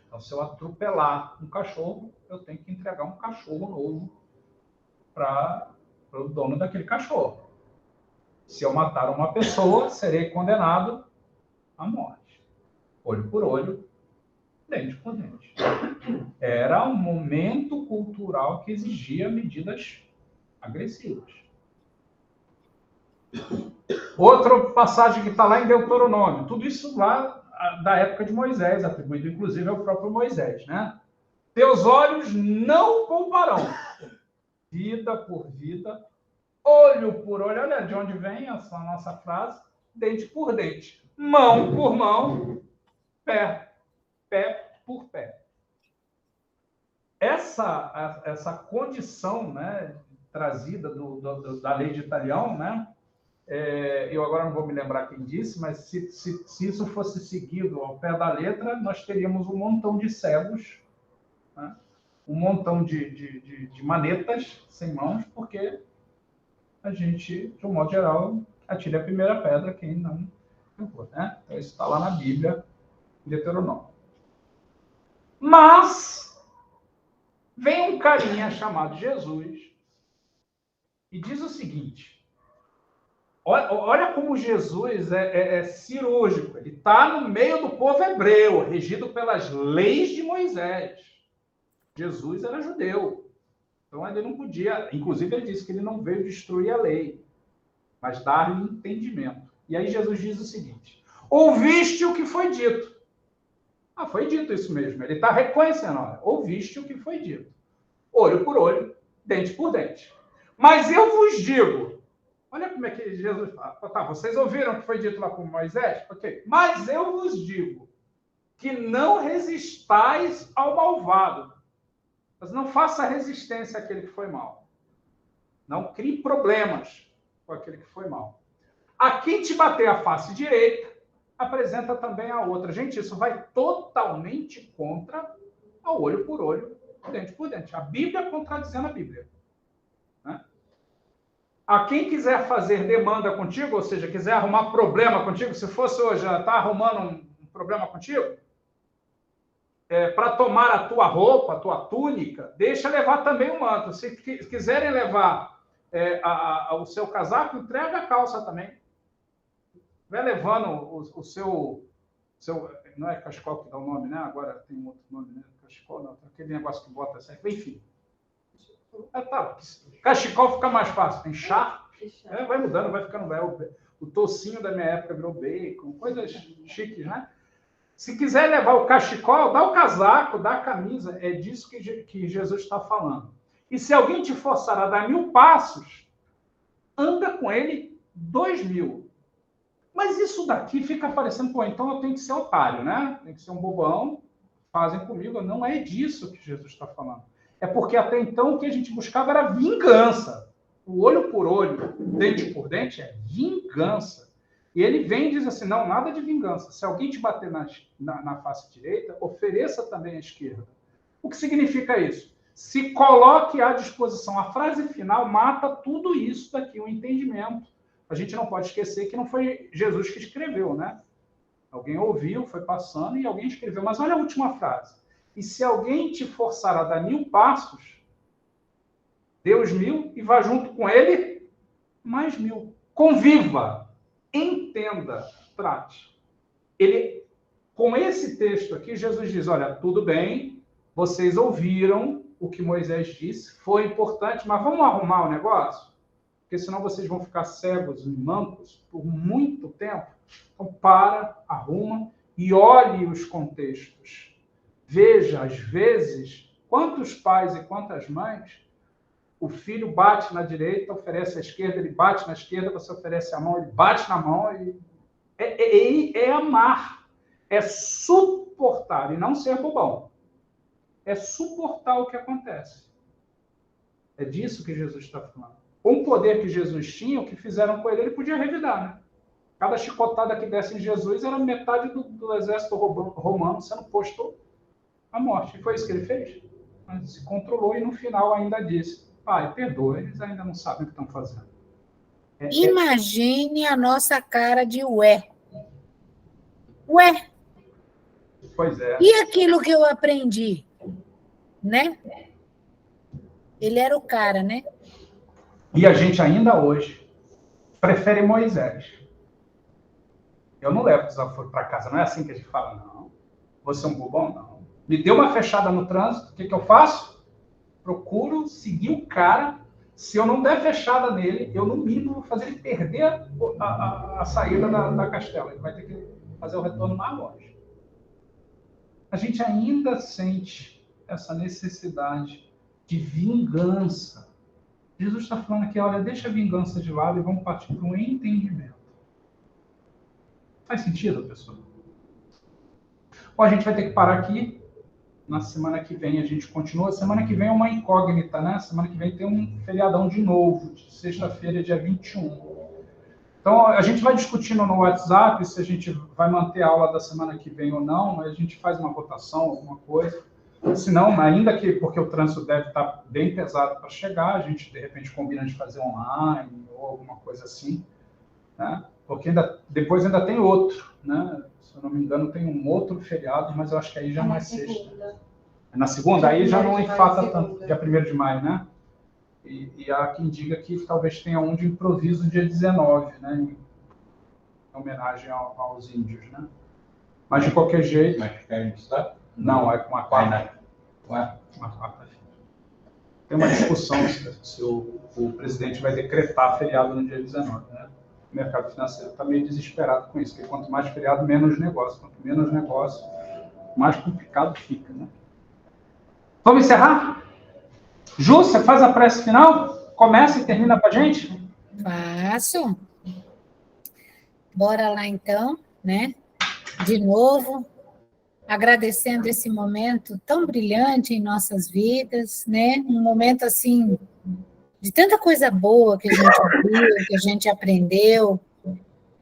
Então, se eu atropelar um cachorro, eu tenho que entregar um cachorro novo para o dono daquele cachorro. Se eu matar uma pessoa, serei condenado à morte. Olho por olho, dente por dente. Era um momento cultural que exigia medidas agressivas. Outra passagem que está lá em Deuteronômio. Tudo isso lá da época de Moisés, atribuído inclusive ao próprio Moisés. Né? Teus olhos não pouparão. Vida por vida, olho por olho, olha de onde vem essa nossa frase, dente por dente, mão por mão, pé por pé. Essa condição, né, trazida da lei de Italião, né, eu agora não vou me lembrar quem disse, mas se isso fosse seguido ao pé da letra, nós teríamos um montão de cegos, né, um montão de manetas sem mãos, porque a gente, de um modo geral, atira a primeira pedra quem não errou, né? Então, isso está lá na Bíblia, em Deuteronômio. Mas, vem um carinha chamado Jesus e diz o seguinte, olha como Jesus é cirúrgico, ele está no meio do povo hebreu, regido pelas leis de Moisés. Jesus era judeu, então ele não podia, inclusive ele disse que ele não veio destruir a lei, mas dar-lhe entendimento. E aí Jesus diz o seguinte, ouviste o que foi dito. Foi dito isso mesmo, ele está reconhecendo, olha, ouviste o que foi dito. Olho por olho, dente por dente. Mas eu vos digo, olha como é que Jesus fala. Tá, vocês ouviram o que foi dito lá por Moisés? Ok. Mas eu vos digo que não resistais ao malvado. Mas não faça resistência àquele que foi mal. Não crie problemas com aquele que foi mal. A quem te bater a face direita, apresenta também a outra. Gente, isso vai totalmente contra a olho por olho, dente por dente. A Bíblia contradizendo a Bíblia. Né? A quem quiser fazer demanda contigo, ou seja, quiser arrumar problema contigo, se fosse hoje, está arrumando um problema contigo, para tomar a tua roupa, a tua túnica, deixa levar também o manto. Se quiserem levar o seu casaco, entrega a calça também. Vai levando o seu... Não é cachecol que dá o nome, né? Agora tem um outro nome, né? Cachecol, não. Aquele negócio que bota certo. Enfim. Tá. Cachecol fica mais fácil. Tem chá. Vai mudando, vai ficando velho. O tocinho da minha época virou bacon. Coisas chiques, né? Se quiser levar o cachecol, dá o casaco, dá a camisa. É disso que Jesus está falando. E se alguém te forçar a dar 1000 passos, anda com ele 2000. Mas isso daqui fica parecendo, pô, então eu tenho que ser otário, né? Tem que ser um bobão, fazem comigo. Não é disso que Jesus está falando. É porque até então o que a gente buscava era vingança. O olho por olho, dente por dente é vingança. E ele vem e diz assim, não, nada de vingança. Se alguém te bater na face direita, ofereça também a esquerda. O que significa isso? Se coloque à disposição. A frase final mata tudo isso daqui, o entendimento. A gente não pode esquecer que não foi Jesus que escreveu, né? Alguém ouviu, foi passando e alguém escreveu. Mas olha a última frase. E se alguém te forçar a dar 1000 passos, dê os 1000 e vá junto com ele mais 1000. Conviva, entenda, trate. Com esse texto aqui, Jesus diz, olha, tudo bem, vocês ouviram o que Moisés disse, foi importante, mas vamos arrumar o negócio? Porque senão vocês vão ficar cegos e mancos por muito tempo. Então, arruma e olhe os contextos. Veja, às vezes, quantos pais e quantas mães, o filho bate na direita, oferece à esquerda, ele bate na esquerda, você oferece a mão, ele bate na mão. É amar, é suportar, e não ser bobão. É suportar o que acontece. É disso que Jesus está falando. Com o poder que Jesus tinha, o que fizeram com ele podia revidar, né? Cada chicotada que desse em Jesus era metade do exército romano sendo posto à morte. E foi isso que ele fez. Mas se controlou e no final ainda disse, pai, perdoa, eles ainda não sabem o que estão fazendo. Imagine a nossa cara de ué. Ué. Pois é. E aquilo que eu aprendi? Né? Ele era o cara, né? E a gente ainda hoje prefere Moisés. Eu não levo desaforo para casa. Não é assim que a gente fala, não. Você é um bobão? Não. Me deu uma fechada no trânsito, o que eu faço? Procuro seguir o cara. Se eu não der fechada nele, eu no mínimo vou fazer ele perder a saída da castela. Ele vai ter que fazer o retorno mais longe. A gente ainda sente essa necessidade de vingança. Jesus está falando aqui, olha, deixa a vingança de lado e vamos partir para um entendimento. Faz sentido, pessoal? Bom, a gente vai ter que parar aqui. Na semana que vem a gente continua. Semana que vem é uma incógnita, né? Semana que vem tem um feriadão de novo, de sexta-feira, dia 21. Então, a gente vai discutindo no WhatsApp se a gente vai manter a aula da semana que vem ou não. A gente faz uma votação, alguma coisa. Se não, ainda que, porque o trânsito deve estar bem pesado para chegar, a gente, de repente, combina de fazer online ou alguma coisa assim, né? Porque depois ainda tem outro, né? Se eu não me engano, tem um outro feriado, mas eu acho que aí já não é sexta. É na segunda? Aí já não enfata tanto, dia 1º de maio, né? E há quem diga que talvez tenha um de improviso dia 19, né? Em homenagem aos índios, né? Mas, de qualquer jeito... Mas querem estar? Não, é com a quarta. Uma quarta-feira. Tem uma discussão se o presidente vai decretar feriado no dia 19, né? O mercado financeiro está meio desesperado com isso, porque quanto mais feriado, menos negócio. Quanto menos negócio, mais complicado fica, né? Vamos encerrar? Ju, você faz a prece final? começa e termina com a gente? Faço. Bora lá, então, né? De novo, agradecendo esse momento tão brilhante em nossas vidas, né? Um momento, assim, de tanta coisa boa que a gente ouviu, que a gente aprendeu,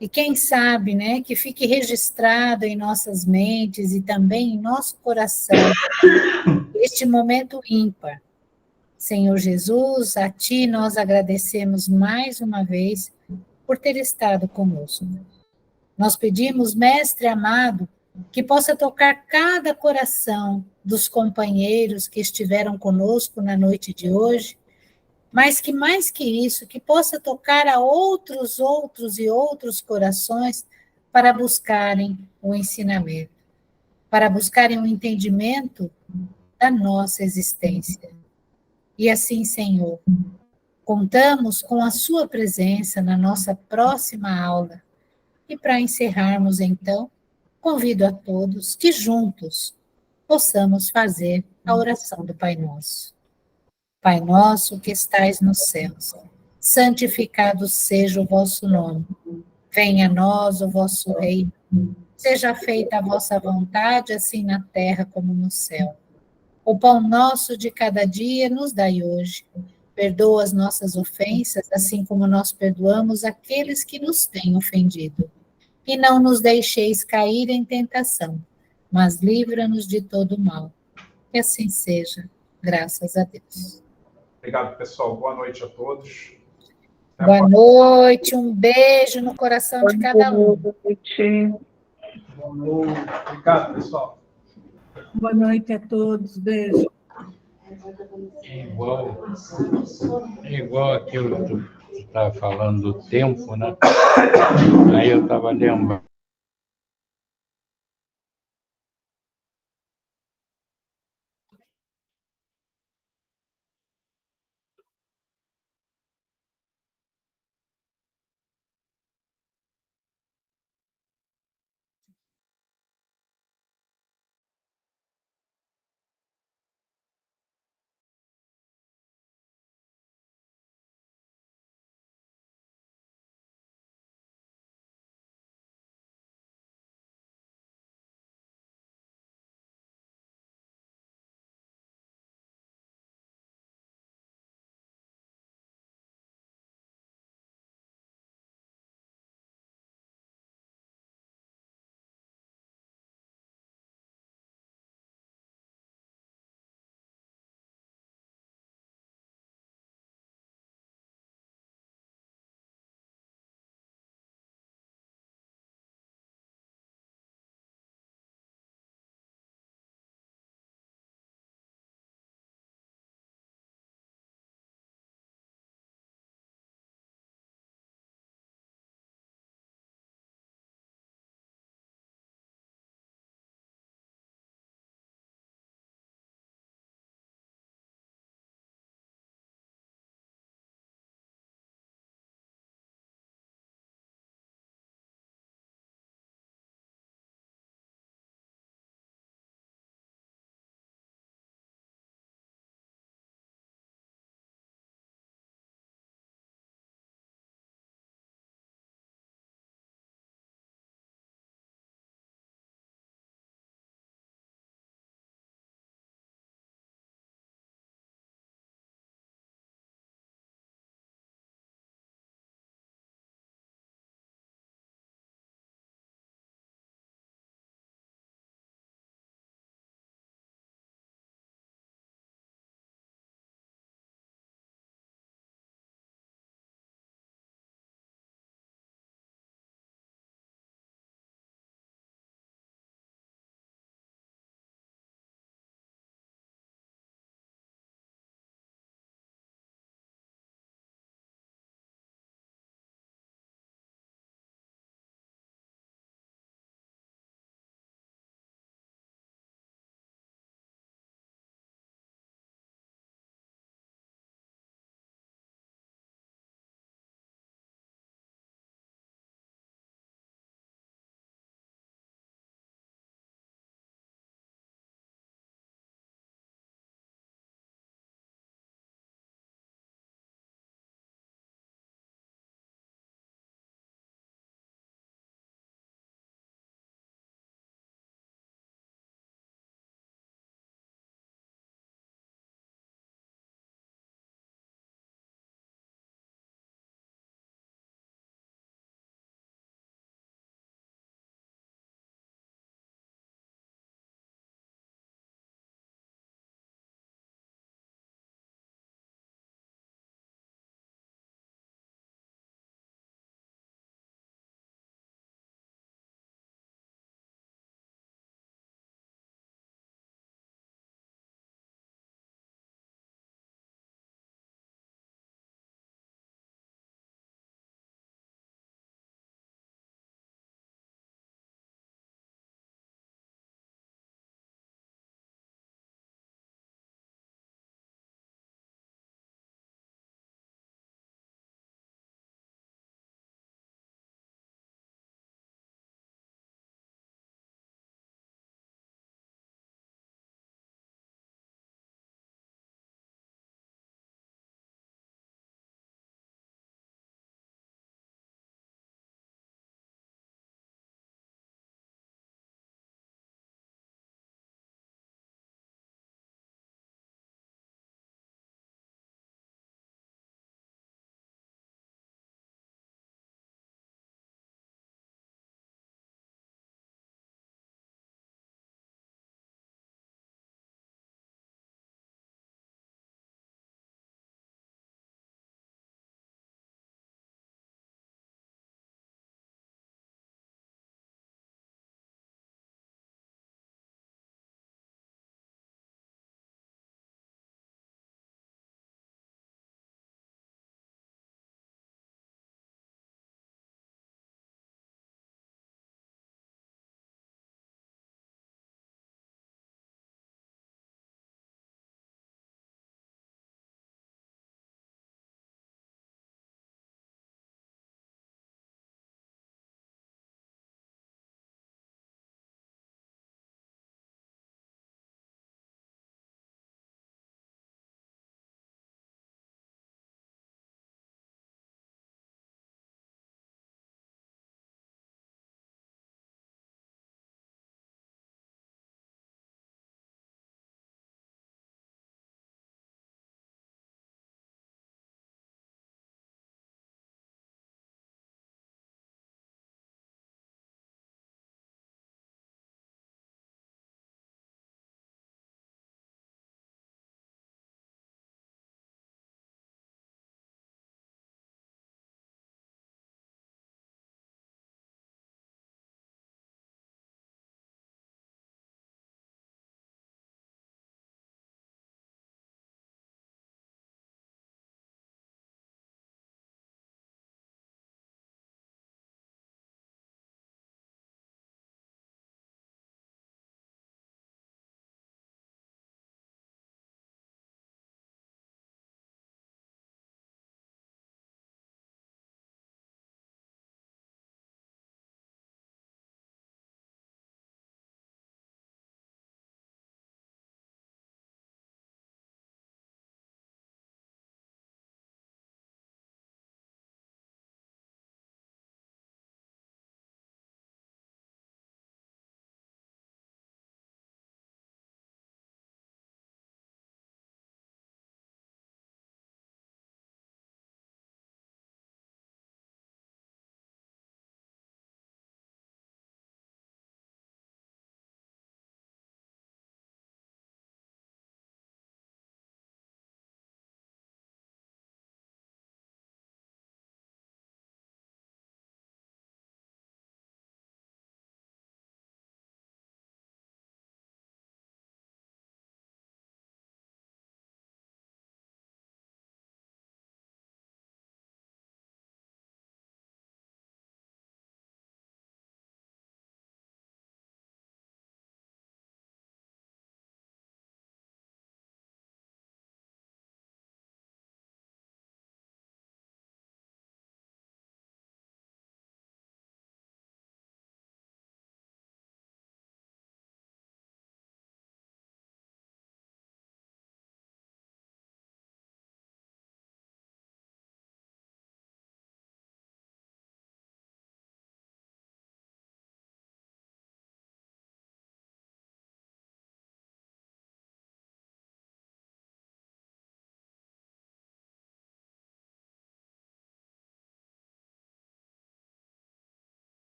e quem sabe, né, que fique registrado em nossas mentes e também em nosso coração este momento ímpar. Senhor Jesus, a Ti nós agradecemos mais uma vez por ter estado conosco. Nós pedimos, Mestre amado, que possa tocar cada coração dos companheiros que estiveram conosco na noite de hoje, mas que mais que isso, que possa tocar a outros e outros corações para buscarem o ensinamento, para buscarem o entendimento da nossa existência. E assim, Senhor, contamos com a sua presença na nossa próxima aula. E para encerrarmos, então, convido a todos que juntos possamos fazer a oração do Pai Nosso. Pai nosso que estais nos céus, santificado seja o vosso nome. Venha a nós o vosso reino. Seja feita a vossa vontade, assim na terra como no céu. O pão nosso de cada dia nos dai hoje. Perdoa as nossas ofensas, assim como nós perdoamos aqueles que nos têm ofendido. E não nos deixeis cair em tentação, mas livra-nos de todo mal. Que assim seja, graças a Deus. Obrigado, pessoal. Boa noite a todos. Boa noite, um beijo no coração de cada um. Boa noite. Obrigado, pessoal. Boa noite a todos. Beijo. É igual aquilo que tu estava falando do tempo, né? Aí eu estava lembrando.